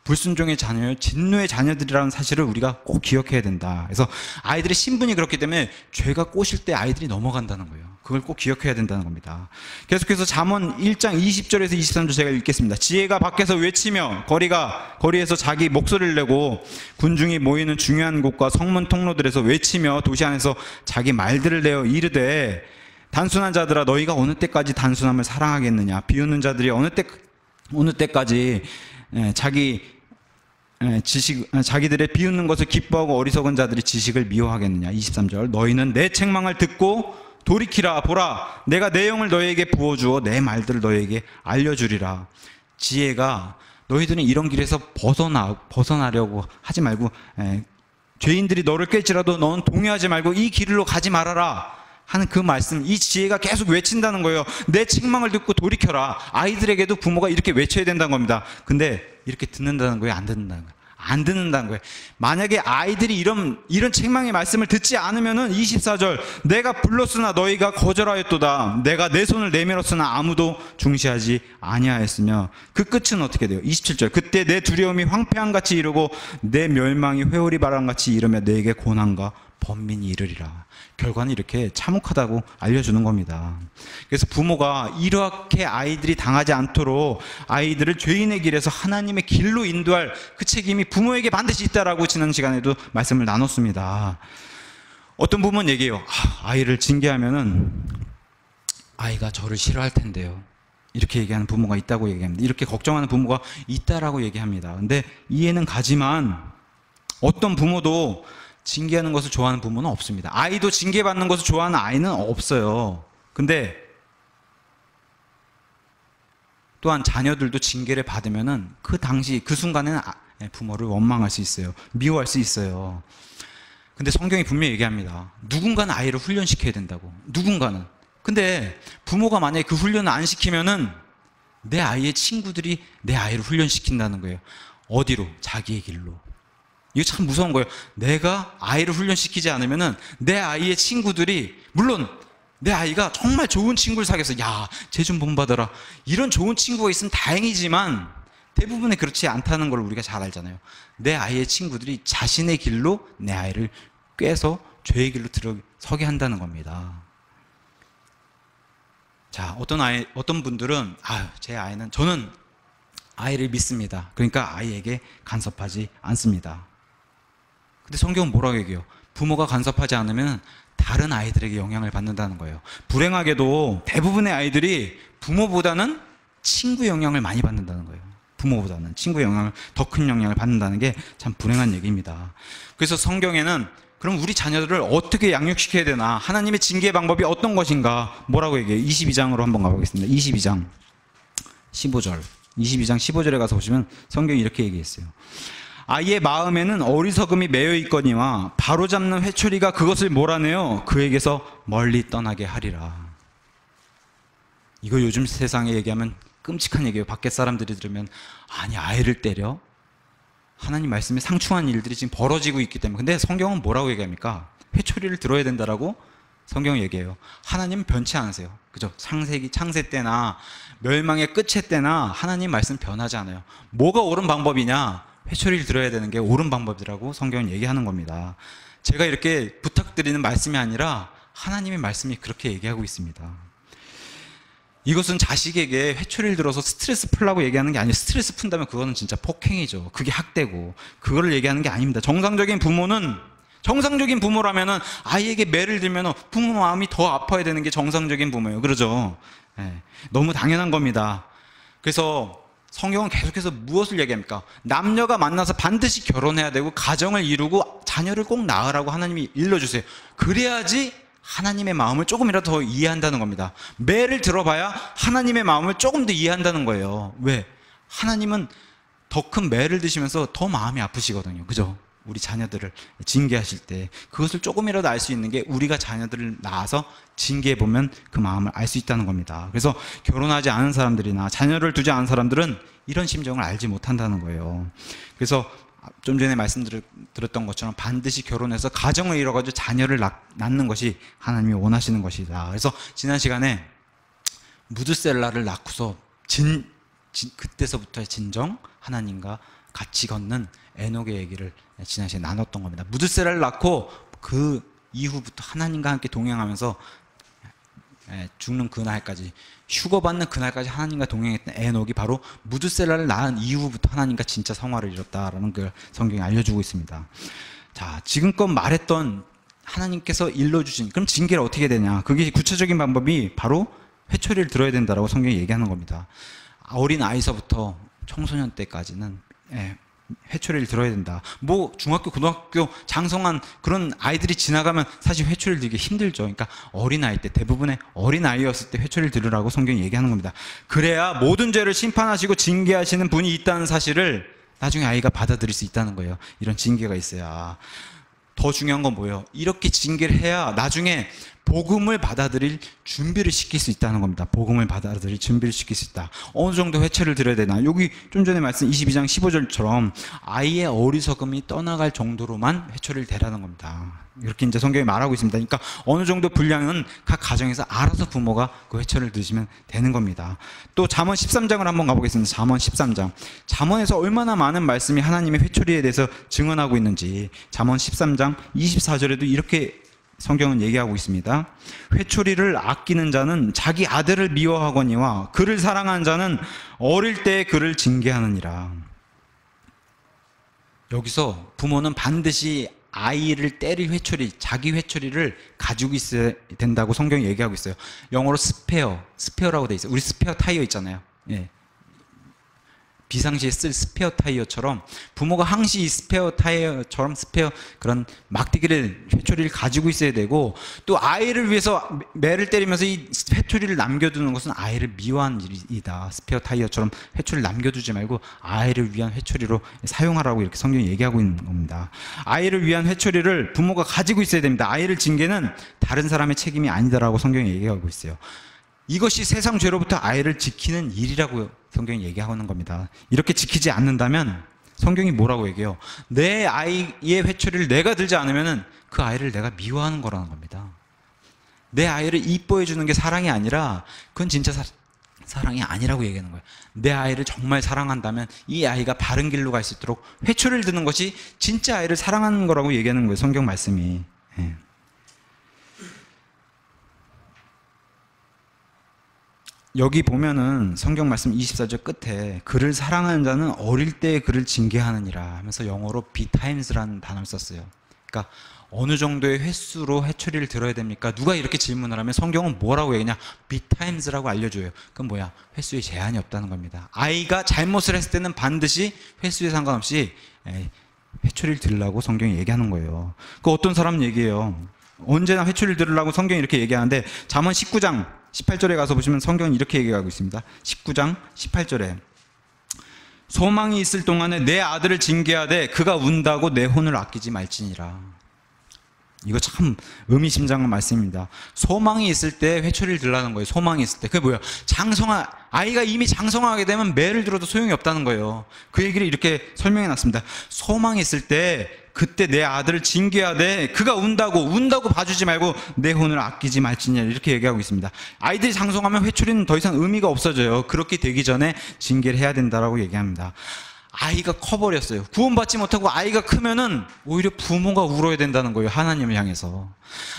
[SPEAKER 1] 불순종의 자녀요, 진노의 자녀들이라는 사실을 우리가 꼭 기억해야 된다. 그래서 아이들의 신분이 그렇기 때문에 죄가 꼬실 때 아이들이 넘어간다는 거예요. 그걸 꼭 기억해야 된다는 겁니다. 계속해서 잠언 1장 20절에서 23절 제가 읽겠습니다. 지혜가 밖에서 외치며 거리에서 자기 목소리를 내고 군중이 모이는 중요한 곳과 성문 통로들에서 외치며 도시 안에서 자기 말들을 내어 이르되 단순한 자들아 너희가 어느 때까지 단순함을 사랑하겠느냐. 비웃는 자들이 어느 때까지 자기들의 비웃는 것을 기뻐하고 어리석은 자들이 지식을 미워하겠느냐. 23절 너희는 내 책망을 듣고 돌이키라. 보라 내가 내 영을 너희에게 부어주어 내 말들을 너희에게 알려주리라. 지혜가 너희들은 이런 길에서 벗어나려고 하지 말고 죄인들이 너를 깰지라도 너는 동요하지 말고 이 길로 가지 말아라. 하는 그 말씀, 이 지혜가 계속 외친다는 거예요. 내 책망을 듣고 돌이켜라. 아이들에게도 부모가 이렇게 외쳐야 된다는 겁니다. 근데 이렇게 듣는다는 거예요? 안 듣는다는 거예요? 안 듣는다는 거예요. 만약에 아이들이 이런 책망의 말씀을 듣지 않으면은 24절, 내가 불렀으나 너희가 거절하였도다. 내가 내 손을 내밀었으나 아무도 중시하지 아니하였으며, 그 끝은 어떻게 돼요? 27절, 그때 내 두려움이 황폐함같이 이르고 내 멸망이 회오리 바람같이 이르며 내게 고난과 번민이 이르리라. 결과는 이렇게 참혹하다고 알려주는 겁니다. 그래서 부모가 이렇게 아이들이 당하지 않도록 아이들을 죄인의 길에서 하나님의 길로 인도할 그 책임이 부모에게 반드시 있다라고 지난 시간에도 말씀을 나눴습니다. 어떤 부모는 얘기해요. 아이를 징계하면은 아이가 저를 싫어할 텐데요. 이렇게 얘기하는 부모가 있다고 얘기합니다. 이렇게 걱정하는 부모가 있다라고 얘기합니다. 근데 이해는 가지만 어떤 부모도 징계하는 것을 좋아하는 부모는 없습니다. 아이도 징계받는 것을 좋아하는 아이는 없어요. 근데 또한 자녀들도 징계를 받으면은 그 당시 그 순간에는 부모를 원망할 수 있어요. 미워할 수 있어요. 근데 성경이 분명히 얘기합니다. 누군가는 아이를 훈련시켜야 된다고. 누군가는. 근데 부모가 만약에 그 훈련을 안 시키면은 내 아이의 친구들이 내 아이를 훈련시킨다는 거예요. 어디로? 자기의 길로. 이거 참 무서운 거예요. 내가 아이를 훈련시키지 않으면은 내 아이의 친구들이, 물론 내 아이가 정말 좋은 친구를 사귀어서 야, 쟤 좀 본받아라, 이런 좋은 친구가 있으면 다행이지만 대부분은 그렇지 않다는 걸 우리가 잘 알잖아요. 내 아이의 친구들이 자신의 길로 내 아이를 꿰서 죄의 길로 들어서게 한다는 겁니다. 자, 어떤 분들은 제 아이는, 저는 아이를 믿습니다. 그러니까 아이에게 간섭하지 않습니다. 근데 성경은 뭐라고 얘기해요? 부모가 간섭하지 않으면 다른 아이들에게 영향을 받는다는 거예요. 불행하게도 대부분의 아이들이 부모보다는 친구 영향을 많이 받는다는 거예요. 부모보다는 친구 영향을, 더 큰 영향을 받는다는 게 참 불행한 얘기입니다. 그래서 성경에는 그럼 우리 자녀들을 어떻게 양육시켜야 되나, 하나님의 징계 방법이 어떤 것인가, 뭐라고 얘기해요? 22장으로 한번 가보겠습니다. 22장 15절. 22장 15절에 가서 보시면 성경이 이렇게 얘기했어요. 아이의 마음에는 어리석음이 매여 있거니와 바로잡는 회초리가 그것을 몰아내어 그에게서 멀리 떠나게 하리라. 이거 요즘 세상에 얘기하면 끔찍한 얘기예요. 밖에 사람들이 들으면, 아니 아이를 때려? 하나님 말씀에 상충한 일들이 지금 벌어지고 있기 때문에. 근데 성경은 뭐라고 얘기합니까? 회초리를 들어야 된다라고 성경은 얘기해요. 하나님은 변치 않으세요. 그죠? 창세 때나 멸망의 끝의 때나 하나님 말씀 변하지 않아요. 뭐가 옳은 방법이냐? 회초리를 들어야 되는 게 옳은 방법이라고 성경은 얘기하는 겁니다. 제가 이렇게 부탁드리는 말씀이 아니라 하나님의 말씀이 그렇게 얘기하고 있습니다. 이것은 자식에게 회초리를 들어서 스트레스 풀라고 얘기하는 게 아니에요. 스트레스 푼다면 그거는 진짜 폭행이죠. 그게 학대고, 그거를 얘기하는 게 아닙니다. 정상적인 부모라면은 아이에게 매를 들면 부모 마음이 더 아파야 되는 게 정상적인 부모예요. 그러죠? 너무 당연한 겁니다. 그래서 성경은 계속해서 무엇을 얘기합니까? 남녀가 만나서 반드시 결혼해야 되고 가정을 이루고 자녀를 꼭 낳으라고 하나님이 일러주세요. 그래야지 하나님의 마음을 조금이라도 더 이해한다는 겁니다. 매를 들어봐야 하나님의 마음을 조금 더 이해한다는 거예요. 왜? 하나님은 더 큰 매를 드시면서 더 마음이 아프시거든요. 그죠? 우리 자녀들을 징계하실 때 그것을 조금이라도 알 수 있는 게 우리가 자녀들을 낳아서 징계해보면 그 마음을 알 수 있다는 겁니다. 그래서 결혼하지 않은 사람들이나 자녀를 두지 않은 사람들은 이런 심정을 알지 못한다는 거예요. 그래서 좀 전에 말씀드렸던 것처럼 반드시 결혼해서 가정을 이뤄가지고 자녀를 낳는 것이 하나님이 원하시는 것이다. 그래서 지난 시간에 무드셀라를 낳고서 그때서부터의 진정 하나님과 같이 걷는 에녹의 얘기를 지난 시간에 나눴던 겁니다. 무드셀라를 낳고 그 이후부터 하나님과 함께 동행하면서 죽는 그날까지, 휴거받는 그날까지 하나님과 동행했던 에녹이 바로 무드셀라를 낳은 이후부터 하나님과 진짜 성화를 이뤘다라는 걸 성경이 알려주고 있습니다. 자, 지금껏 말했던 하나님께서 일러주신, 그럼 징계를 어떻게 되냐? 그게 구체적인 방법이 바로 회초리를 들어야 된다라고 성경이 얘기하는 겁니다. 어린 아이서부터 청소년 때까지는 회초리를 들어야 된다. 뭐 중학교, 고등학교 장성한 그런 아이들이 지나가면 사실 회초리를 들기 힘들죠. 그러니까 어린아이 때, 대부분의 어린아이였을 때 회초리를 들으라고 성경이 얘기하는 겁니다. 그래야 모든 죄를 심판하시고 징계하시는 분이 있다는 사실을 나중에 아이가 받아들일 수 있다는 거예요. 이런 징계가 있어야. 더 중요한 건 뭐예요? 이렇게 징계를 해야 나중에 복음을 받아들일 준비를 시킬 수 있다는 겁니다. 복음을 받아들일 준비를 시킬 수 있다. 어느 정도 회초리를 들어야 되나? 여기 좀 전에 말씀 22장 15절처럼 아이의 어리석음이 떠나갈 정도로만 회초리를 대라는 겁니다. 이렇게 이제 성경이 말하고 있습니다. 그러니까 어느 정도 분량은 각 가정에서 알아서 부모가 그 회초리를 드시면 되는 겁니다. 또 잠언 13장을 한번 가보겠습니다. 잠언 13장. 잠언에서 얼마나 많은 말씀이 하나님의 회초리에 대해서 증언하고 있는지 잠언 13장 24절에도 이렇게 성경은 얘기하고 있습니다. 회초리를 아끼는 자는 자기 아들을 미워하거니와 그를 사랑하는 자는 어릴 때 그를 징계하느니라. 여기서 부모는 반드시 아이를 때릴 회초리, 자기 회초리를 가지고 있어야 된다고 성경이 얘기하고 있어요. 영어로 스페어라고 돼 있어요. 우리 스페어 타이어 있잖아요. 예. 비상시에 쓸 스페어 타이어처럼 부모가 항시 이 스페어 타이어처럼 스페어 그런 막대기를 회초리를 가지고 있어야 되고, 또 아이를 위해서 매를 때리면서 이 회초리를 남겨두는 것은 아이를 미워하는 일이다. 스페어 타이어처럼 회초리를 남겨두지 말고 아이를 위한 회초리로 사용하라고 이렇게 성경이 얘기하고 있는 겁니다. 아이를 위한 회초리를 부모가 가지고 있어야 됩니다. 아이를 징계는 다른 사람의 책임이 아니다라고 성경이 얘기하고 있어요. 이것이 세상 죄로부터 아이를 지키는 일이라고 성경이 얘기하는 겁니다. 이렇게 지키지 않는다면 성경이 뭐라고 얘기해요? 내 아이의 회초리를 내가 들지 않으면 그 아이를 내가 미워하는 거라는 겁니다. 내 아이를 이뻐해 주는 게 사랑이 아니라 그건 진짜 사랑이 아니라고 얘기하는 거예요. 내 아이를 정말 사랑한다면 이 아이가 바른 길로 갈 수 있도록 회초리를 드는 것이 진짜 아이를 사랑하는 거라고 얘기하는 거예요. 성경 말씀이. 예. 여기 보면은 성경 말씀 24절 끝에 그를 사랑하는 자는 어릴 때 그를 징계하느니라 하면서 영어로 betimes라는 단어를 썼어요. 그러니까 어느 정도의 횟수로 회초리를 들어야 됩니까? 누가 이렇게 질문을 하면 성경은 뭐라고 얘기하냐? betimes라고 알려줘요. 그건 뭐야? 횟수에 제한이 없다는 겁니다. 아이가 잘못을 했을 때는 반드시 횟수에 상관없이 회초리를 들으라고 성경이 얘기하는 거예요. 그 어떤 사람은 얘기해요. 언제나 회초리를 들으라고 성경이 이렇게 얘기하는데 잠언 19장 18절에 가서 보시면 성경은 이렇게 얘기하고 있습니다. 19장 18절에 소망이 있을 동안에 내 아들을 징계하되 그가 운다고 내 혼을 아끼지 말지니라. 이거 참 의미심장한 말씀입니다. 소망이 있을 때 회초리를 들라는 거예요. 소망이 있을 때. 그게 뭐예요? 아이가 이미 장성하게 되면 매를 들어도 소용이 없다는 거예요. 그 얘기를 이렇게 설명해 놨습니다. 소망이 있을 때 그때 내 아들을 징계하되 그가 운다고 봐주지 말고 내 혼을 아끼지 말지냐 이렇게 얘기하고 있습니다. 아이들이 장성하면 회초리는 더 이상 의미가 없어져요. 그렇게 되기 전에 징계를 해야 된다라고 얘기합니다. 아이가 커버렸어요. 구원받지 못하고 아이가 크면은 오히려 부모가 울어야 된다는 거예요. 하나님을 향해서.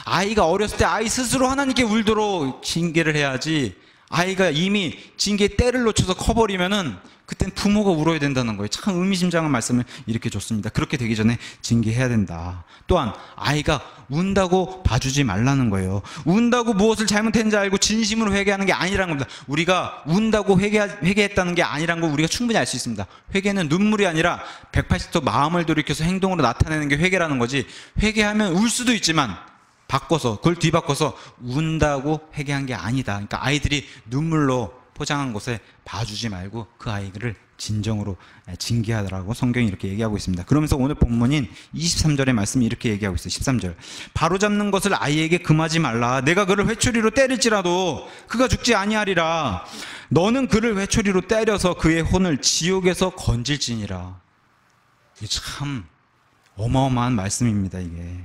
[SPEAKER 1] 아이가 어렸을 때 아이 스스로 하나님께 울도록 징계를 해야지, 아이가 이미 징계의 때를 놓쳐서 커버리면은 그땐 부모가 울어야 된다는 거예요. 참 의미심장한 말씀을 이렇게 줬습니다. 그렇게 되기 전에 징계해야 된다. 또한 아이가 운다고 봐주지 말라는 거예요. 운다고 무엇을 잘못했는지 알고 진심으로 회개하는 게 아니라는 겁니다. 우리가 운다고 회개했다는 게 아니라는 걸 우리가 충분히 알 수 있습니다. 회개는 눈물이 아니라 180도 마음을 돌이켜서 행동으로 나타내는 게 회개라는 거지, 회개하면 울 수도 있지만 그걸 뒤바꿔서 운다고 회개한 게 아니다. 그러니까 아이들이 눈물로 포장한 곳에 봐주지 말고 그 아이를 진정으로 징계하라고 성경이 이렇게 얘기하고 있습니다. 그러면서 오늘 본문인 23절의 말씀이 이렇게 얘기하고 있어요. 13절. 바로잡는 것을 아이에게 금하지 말라. 내가 그를 회초리로 때릴지라도 그가 죽지 아니하리라. 너는 그를 회초리로 때려서 그의 혼을 지옥에서 건질지니라. 이게 참 어마어마한 말씀입니다. 이게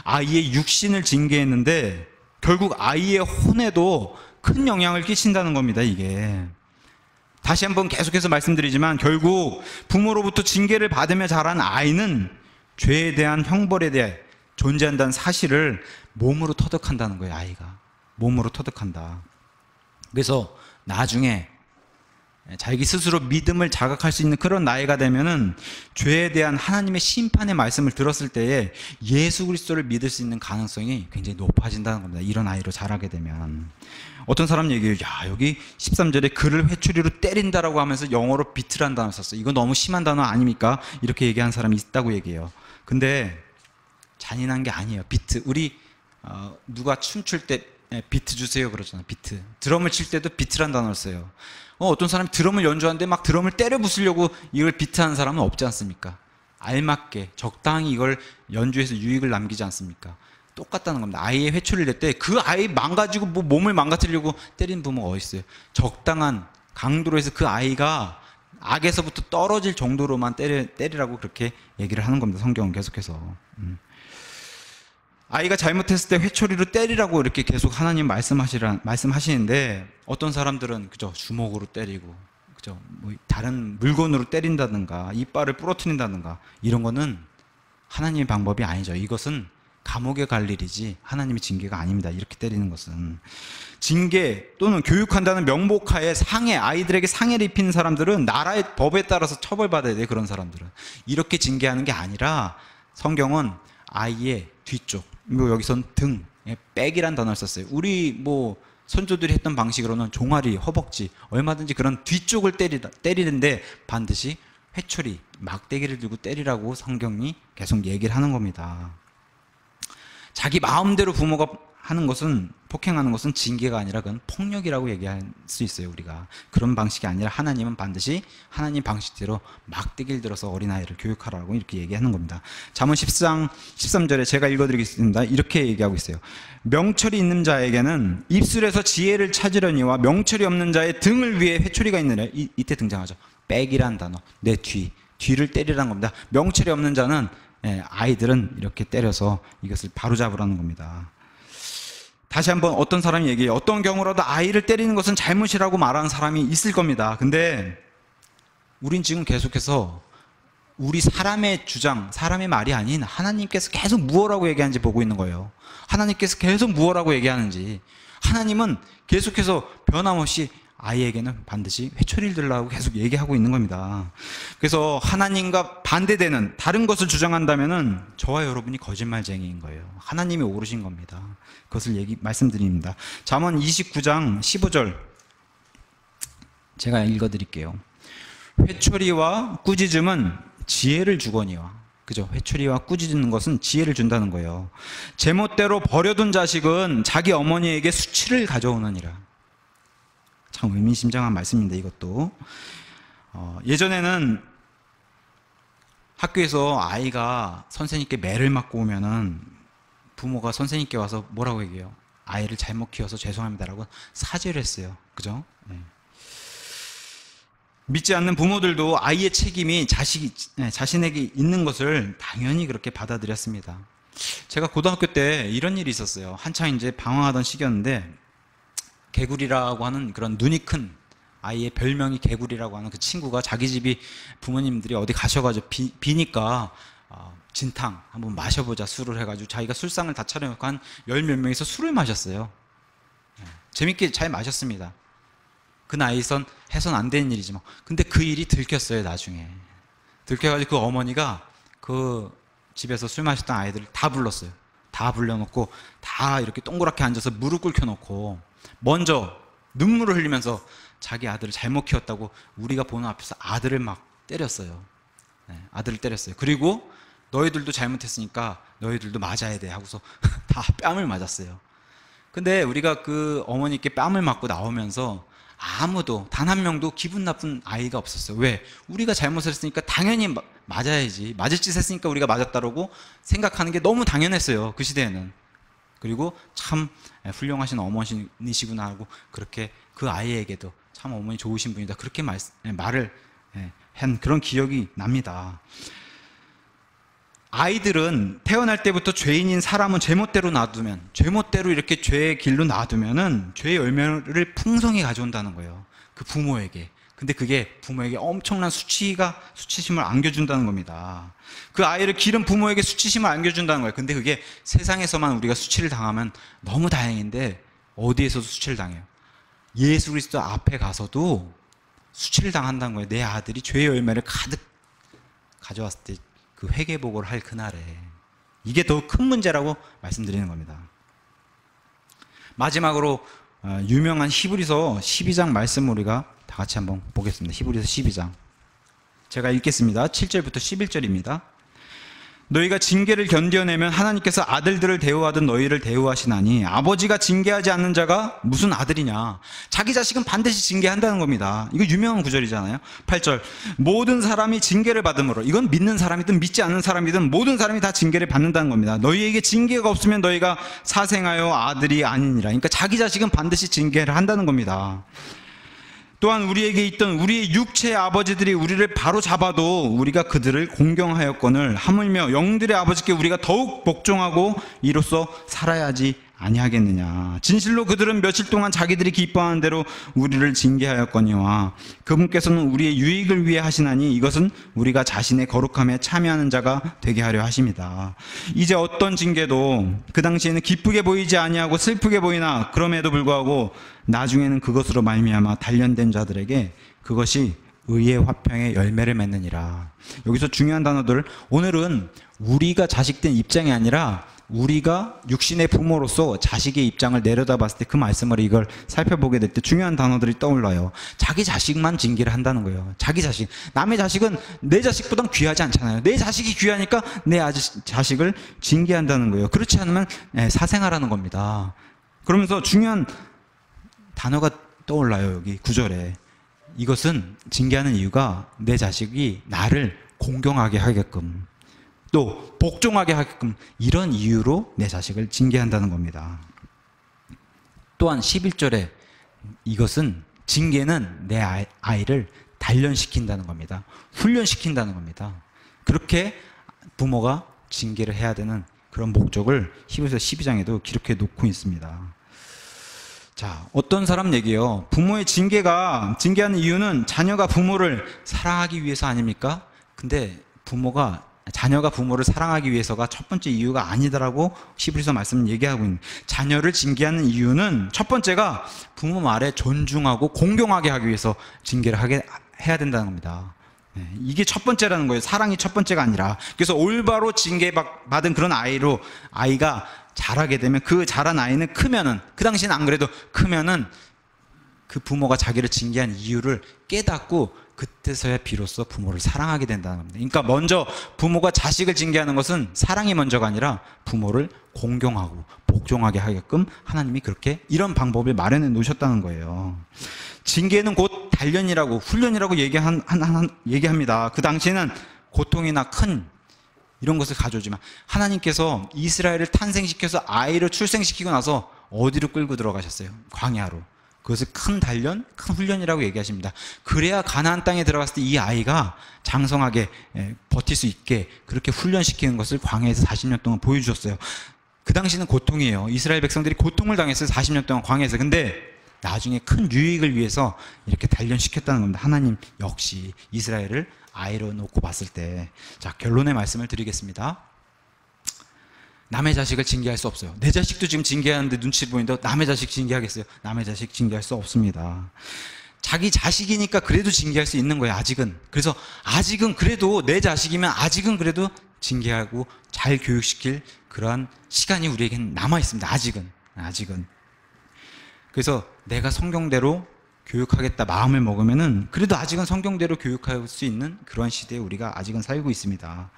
[SPEAKER 1] 아이의 육신을 징계했는데 결국 아이의 혼에도 큰 영향을 끼친다는 겁니다. 이게 다시 한번 계속해서 말씀드리지만 결국 부모로부터 징계를 받으며 자란 아이는 죄에 대한 형벌에 대해 존재한다는 사실을 몸으로 터득한다는 거예요. 아이가 몸으로 터득한다. 그래서 나중에 자기 스스로 믿음을 자각할 수 있는 그런 나이가 되면은 죄에 대한 하나님의 심판의 말씀을 들었을 때에 예수 그리스도를 믿을 수 있는 가능성이 굉장히 높아진다는 겁니다. 이런 아이로 자라게 되면. 어떤 사람 얘기해요. 야, 여기 13절에 그를 회초리로 때린다라고 하면서 영어로 비트란 단어 썼어요. 이거 너무 심한 단어 아닙니까? 이렇게 얘기한 사람이 있다고 얘기해요. 근데 잔인한 게 아니에요. 비트. 우리 누가 춤출 때 비트 주세요 그러잖아요. 비트. 드럼을 칠 때도 비트란 단어를 써요. 어떤 사람이 드럼을 연주하는데 막 드럼을 때려 부수려고 이걸 비트하는 사람은 없지 않습니까? 알맞게 적당히 이걸 연주해서 유익을 남기지 않습니까? 똑같다는 겁니다. 아이의 회초리를 낼 때 그 아이 망가지고 뭐 몸을 망가뜨리려고 때리는 부모가 어디 있어요? 적당한 강도로 해서 그 아이가 악에서부터 떨어질 정도로만 때리라고 그렇게 얘기를 하는 겁니다. 성경은 계속해서. 아이가 잘못했을 때 회초리로 때리라고 이렇게 계속 하나님 말씀하시는데, 어떤 사람들은 그죠, 주먹으로 때리고, 그죠, 뭐 다른 물건으로 때린다든가 이빨을 부러뜨린다든가, 이런 거는 하나님의 방법이 아니죠. 이것은 감옥에 갈 일이지 하나님의 징계가 아닙니다. 이렇게 때리는 것은. 징계 또는 교육한다는 명목하에 아이들에게 상해를 입히는 사람들은 나라의 법에 따라서 처벌받아야 돼요. 그런 사람들은 이렇게 징계하는 게 아니라, 성경은 아이의 뒤쪽, 뭐 여기선 등, 백이란 단어를 썼어요. 우리 뭐 선조들이 했던 방식으로는 종아리, 허벅지, 얼마든지 그런 뒤쪽을 때리는데 반드시 회초리, 막대기를 들고 때리라고 성경이 계속 얘기를 하는 겁니다. 자기 마음대로 부모가 하는 것은, 폭행하는 것은 징계가 아니라 그건 폭력이라고 얘기할 수 있어요. 우리가 그런 방식이 아니라 하나님은 반드시 하나님 방식대로 막대기를 들어서 어린아이를 교육하라고 이렇게 얘기하는 겁니다. 잠언 10장 13절에 제가 읽어드리겠습니다. 이렇게 얘기하고 있어요. 명철이 있는 자에게는 입술에서 지혜를 찾으려니와 명철이 없는 자의 등을 위해 회초리가 있느냐. 이때 등장하죠. 백이란 단어, 내 뒤를 때리라는 겁니다. 명철이 없는 자는, 아이들은 이렇게 때려서 이것을 바로잡으라는 겁니다. 다시 한번 어떤 사람이 얘기해요. 어떤 경우라도 아이를 때리는 것은 잘못이라고 말하는 사람이 있을 겁니다. 근데 우린 지금 계속해서 우리 사람의 주장, 사람의 말이 아닌 하나님께서 계속 무엇라고 얘기하는지 보고 있는 거예요. 하나님께서 계속 무엇라고 얘기하는지. 하나님은 계속해서 변함없이 아이에게는 반드시 회초리를 들라고 계속 얘기하고 있는 겁니다. 그래서 하나님과 반대되는 다른 것을 주장한다면은 저와 여러분이 거짓말쟁이인 거예요. 하나님이 오르신 겁니다. 그것을 말씀드립니다. 잠언 29장 15절 제가 읽어드릴게요. 회초리와 꾸짖음은 지혜를 주거니와, 그죠? 회초리와 꾸짖는 것은 지혜를 준다는 거예요. 제멋대로 버려둔 자식은 자기 어머니에게 수치를 가져오느니라. 참 의미심장한 말씀인데, 이것도 예전에는 학교에서 아이가 선생님께 매를 맞고 오면은 부모가 선생님께 와서 뭐라고 얘기해요? 아이를 잘못 키워서 죄송합니다라고 사죄를 했어요. 그죠? 네. 믿지 않는 부모들도 아이의 책임이 자신에게 있는 것을 당연히 그렇게 받아들였습니다. 제가 고등학교 때 이런 일이 있었어요. 한창 이제 방황하던 시기였는데, 개구리라고 하는 그런 눈이 큰 아이의 별명이 개구리라고 하는 그 친구가 자기 집이 부모님들이 어디 가셔가지고 비니까 진탕 한번 마셔보자 술을 해가지고 자기가 술상을 다 차려놓고 한 10몇 명이서 술을 마셨어요. 재밌게 잘 마셨습니다. 그 나이선 해선 안 되는 일이지만, 근데 그 일이 들켰어요. 나중에 들켜가지고 그 어머니가 그 집에서 술 마셨던 아이들을 다 불렀어요. 다 불러놓고 다 이렇게 동그랗게 앉아서 무릎 꿇혀놓고 먼저 눈물을 흘리면서 자기 아들을 잘못 키웠다고 우리가 보는 앞에서 아들을 막 때렸어요. 아들을 때렸어요. 그리고 너희들도 잘못했으니까 너희들도 맞아야 돼 하고서 다 뺨을 맞았어요. 근데 우리가 그 어머니께 뺨을 맞고 나오면서 아무도 단 한 명도 기분 나쁜 아이가 없었어요. 왜? 우리가 잘못을 했으니까 당연히 맞아야지, 맞을 짓 했으니까 우리가 맞았다라고 생각하는 게 너무 당연했어요. 그 시대에는. 그리고 참 훌륭하신 어머니시구나 하고 그렇게 그 아이에게도 참 어머니 좋으신 분이다 그렇게 말을 한 그런 기억이 납니다. 아이들은 태어날 때부터 죄인인 사람은 제멋대로 놔두면, 제멋대로 이렇게 죄의 길로 놔두면은 죄의 열매를 풍성히 가져온다는 거예요. 그 부모에게. 근데 그게 부모에게 엄청난 수치심을 안겨준다는 겁니다. 그 아이를 기른 부모에게 수치심을 안겨준다는 거예요. 근데 그게 세상에서만 우리가 수치를 당하면 너무 다행인데, 어디에서도 수치를 당해요. 예수 그리스도 앞에 가서도 수치를 당한다는 거예요. 내 아들이 죄의 열매를 가득 가져왔을 때 그 회개복을 할 그날에. 이게 더 큰 문제라고 말씀드리는 겁니다. 마지막으로 유명한 히브리서 12장 말씀 우리가 다 같이 한번 보겠습니다. 히브리서 12장 제가 읽겠습니다. 7절부터 11절입니다. 너희가 징계를 견뎌내면 하나님께서 아들들을 대우하듯 너희를 대우하시나니 아버지가 징계하지 않는 자가 무슨 아들이냐. 자기 자식은 반드시 징계한다는 겁니다. 이거 유명한 구절이잖아요. 8절 모든 사람이 징계를 받음으로, 이건 믿는 사람이든 믿지 않는 사람이든 모든 사람이 다 징계를 받는다는 겁니다. 너희에게 징계가 없으면 너희가 사생하여 아들이 아니니라. 그러니까 자기 자식은 반드시 징계를 한다는 겁니다. 또한 우리에게 있던 우리의 육체의 아버지들이 우리를 바로 잡아도 우리가 그들을 공경하였거늘 하물며 영들의 아버지께 우리가 더욱 복종하고 이로써 살아야지 아니하겠느냐. 진실로 그들은 며칠 동안 자기들이 기뻐하는 대로 우리를 징계하였거니와 그분께서는 우리의 유익을 위해 하시나니 이것은 우리가 자신의 거룩함에 참여하는 자가 되게 하려 하심이다. 이제 어떤 징계도 그 당시에는 기쁘게 보이지 아니하고 슬프게 보이나 그럼에도 불구하고 나중에는 그것으로 말미암아 단련된 자들에게 그것이 의의 화평의 열매를 맺느니라. 여기서 중요한 단어들, 오늘은 우리가 자식된 입장이 아니라 우리가 육신의 부모로서 자식의 입장을 내려다봤을 때 그 말씀을 이걸 살펴보게 될 때 중요한 단어들이 떠올라요. 자기 자식만 징계를 한다는 거예요. 자기 자식. 남의 자식은 내 자식보단 귀하지 않잖아요. 내 자식이 귀하니까 내 자식을 징계한다는 거예요. 그렇지 않으면 사생아라는 겁니다. 그러면서 중요한 단어가 떠올라요. 여기 9절에. 이것은 징계하는 이유가 내 자식이 나를 공경하게 하게끔, 또 복종하게 하게끔, 이런 이유로 내 자식을 징계한다는 겁니다. 또한 11절에 이것은 징계는 내 아이를 단련시킨다는 겁니다. 훈련시킨다는 겁니다. 그렇게 부모가 징계를 해야 되는 그런 목적을 히브리서 12장에도 기록해 놓고 있습니다. 자, 어떤 사람 얘기예요. 부모의 징계하는 이유는 자녀가 부모를 사랑하기 위해서 아닙니까? 근데 자녀가 부모를 사랑하기 위해서가 첫 번째 이유가 아니다라고 히브리서 말씀은 얘기하고 있는, 자녀를 징계하는 이유는 첫 번째가 부모 말에 존중하고 공경하게 하기 위해서 징계를 해야 된다는 겁니다. 이게 첫 번째라는 거예요. 사랑이 첫 번째가 아니라. 그래서 올바로 징계받은 그런 아이가 자라게 되면, 그 자란 아이는 크면은, 그 당시에는 안 그래도 크면은 그 부모가 자기를 징계한 이유를 깨닫고 그때서야 비로소 부모를 사랑하게 된다는 겁니다. 그러니까 먼저 부모가 자식을 징계하는 것은 사랑이 먼저가 아니라 부모를 공경하고 복종하게 하게끔 하나님이 그렇게 이런 방법을 마련해 놓으셨다는 거예요. 징계는 곧 단련이라고, 훈련이라고 얘기합니다. 그 당시에는 고통이나 큰 이런 것을 가져오지만 하나님께서 이스라엘을 탄생시켜서 아이를 출생시키고 나서 어디로 끌고 들어가셨어요? 광야로. 그것을 큰 단련, 큰 훈련이라고 얘기하십니다. 그래야 가나안 땅에 들어갔을 때 이 아이가 장성하게 버틸 수 있게 그렇게 훈련시키는 것을 광야에서 40년 동안 보여주셨어요. 그 당시는 고통이에요. 이스라엘 백성들이 고통을 당했어요. 40년 동안 광야에서. 근데 나중에 큰 유익을 위해서 이렇게 단련시켰다는 겁니다. 하나님 역시 이스라엘을 아이로 놓고 봤을 때. 자, 결론의 말씀을 드리겠습니다. 남의 자식을 징계할 수 없어요. 내 자식도 지금 징계하는데 눈치 보이는데 남의 자식 징계하겠어요? 남의 자식 징계할 수 없습니다. 자기 자식이니까 그래도 징계할 수 있는 거예요. 아직은. 그래서 아직은 그래도, 내 자식이면 아직은 그래도 징계하고 잘 교육시킬 그러한 시간이 우리에게는 남아 있습니다. 아직은. 그래서 내가 성경대로 교육하겠다 마음을 먹으면은 그래도 아직은 성경대로 교육할 수 있는 그런 시대에 우리가 아직은 살고 있습니다.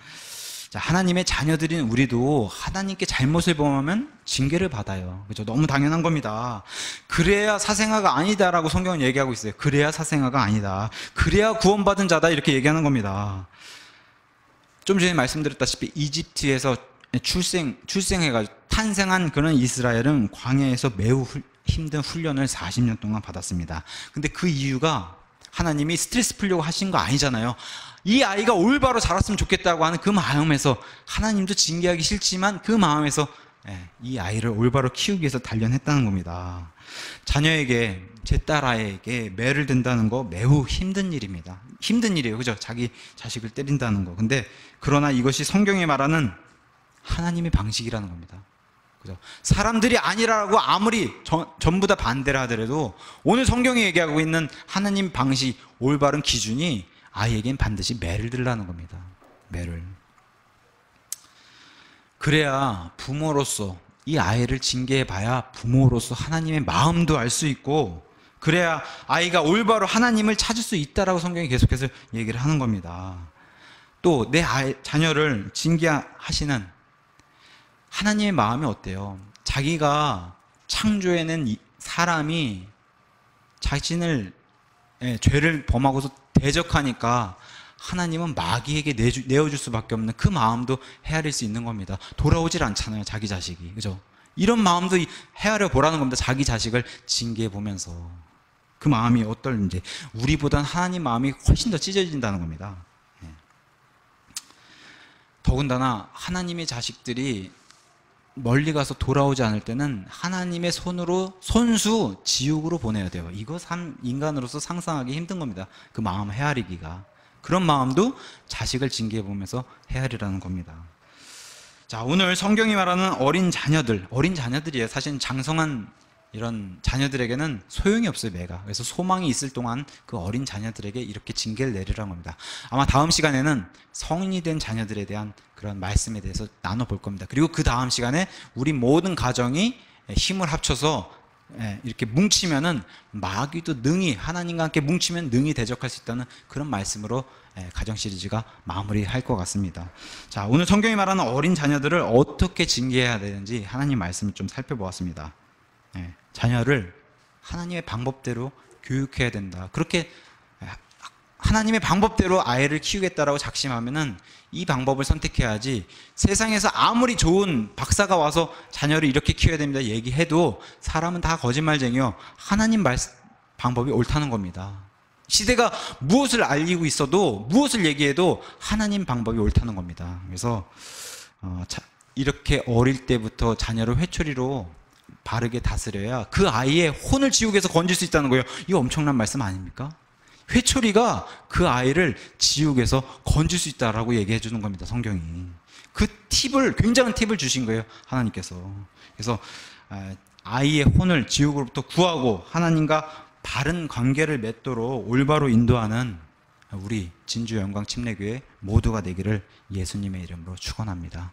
[SPEAKER 1] 자, 하나님의 자녀들인 우리도 하나님께 잘못을 범하면 징계를 받아요. 그죠? 너무 당연한 겁니다. 그래야 사생아가 아니다라고 성경은 얘기하고 있어요. 그래야 사생아가 아니다. 그래야 구원받은 자다. 이렇게 얘기하는 겁니다. 좀 전에 말씀드렸다시피 이집트에서 출생해가지고 탄생한 그런 이스라엘은 광야에서 매우 힘든 훈련을 40년 동안 받았습니다. 근데 그 이유가 하나님이 스트레스 풀려고 하신 거 아니잖아요. 이 아이가 올바로 자랐으면 좋겠다고 하는 그 마음에서, 하나님도 징계하기 싫지만 그 마음에서 이 아이를 올바로 키우기 위해서 단련했다는 겁니다. 자녀에게, 제 딸아이에게 매를 든다는 거 매우 힘든 일입니다. 힘든 일이에요. 그죠? 자기 자식을 때린다는 거. 근데 그러나 이것이 성경이 말하는 하나님의 방식이라는 겁니다. 그죠? 사람들이 아니라고 아무리 전부 다 반대를 하더라도 오늘 성경이 얘기하고 있는 하나님 방식, 올바른 기준이 아이에겐 반드시 매를 들라는 겁니다. 매를. 그래야 부모로서 이 아이를 징계해봐야 부모로서 하나님의 마음도 알 수 있고, 그래야 아이가 올바로 하나님을 찾을 수 있다라고 성경이 계속해서 얘기를 하는 겁니다. 또 내 자녀를 징계하시는 하나님의 마음이 어때요? 자기가 창조해낸 사람이 자신을 죄를 범하고서 대적하니까 하나님은 마귀에게 내어줄 수밖에 없는 그 마음도 헤아릴 수 있는 겁니다. 돌아오질 않잖아요, 자기 자식이. 그죠? 이런 마음도 헤아려 보라는 겁니다. 자기 자식을 징계해 보면서. 그 마음이 어떨는지. 우리보단 하나님 마음이 훨씬 더 찢어진다는 겁니다. 더군다나 하나님의 자식들이 멀리 가서 돌아오지 않을 때는 하나님의 손으로 손수 지옥으로 보내야 돼요. 이거 인간으로서 상상하기 힘든 겁니다. 그 마음 헤아리기가. 그런 마음도 자식을 징계해 보면서 헤아리라는 겁니다. 자, 오늘 성경이 말하는 어린 자녀들이에요. 사실 장성한 이런 자녀들에게는 소용이 없어요, 매가. 그래서 소망이 있을 동안 그 어린 자녀들에게 이렇게 징계를 내리라는 겁니다. 아마 다음 시간에는 성인이 된 자녀들에 대한 그런 말씀에 대해서 나눠볼 겁니다. 그리고 그 다음 시간에 우리 모든 가정이 힘을 합쳐서 이렇게 뭉치면은 마귀도 능히, 하나님과 함께 뭉치면 능히 대적할 수 있다는 그런 말씀으로 가정 시리즈가 마무리할 것 같습니다. 자, 오늘 성경이 말하는 어린 자녀들을 어떻게 징계해야 되는지 하나님 말씀을 좀 살펴보았습니다. 자녀를 하나님의 방법대로 교육해야 된다. 그렇게 하나님의 방법대로 아이를 키우겠다라고 작심하면은 이 방법을 선택해야지, 세상에서 아무리 좋은 박사가 와서 자녀를 이렇게 키워야 됩니다 얘기해도 사람은 다 거짓말쟁이요. 하나님 방법이 옳다는 겁니다. 시대가 무엇을 알리고 있어도, 무엇을 얘기해도 하나님 방법이 옳다는 겁니다. 그래서 이렇게 어릴 때부터 자녀를 회초리로 바르게 다스려야 그 아이의 혼을 지옥에서 건질 수 있다는 거예요. 이거 엄청난 말씀 아닙니까? 회초리가 그 아이를 지옥에서 건질 수 있다라고 얘기해 주는 겁니다, 성경이. 그 굉장한 팁을 주신 거예요, 하나님께서. 그래서 아이의 혼을 지옥으로부터 구하고 하나님과 바른 관계를 맺도록 올바로 인도하는 우리 진주영광침례교회 모두가 되기를 예수님의 이름으로 축원합니다.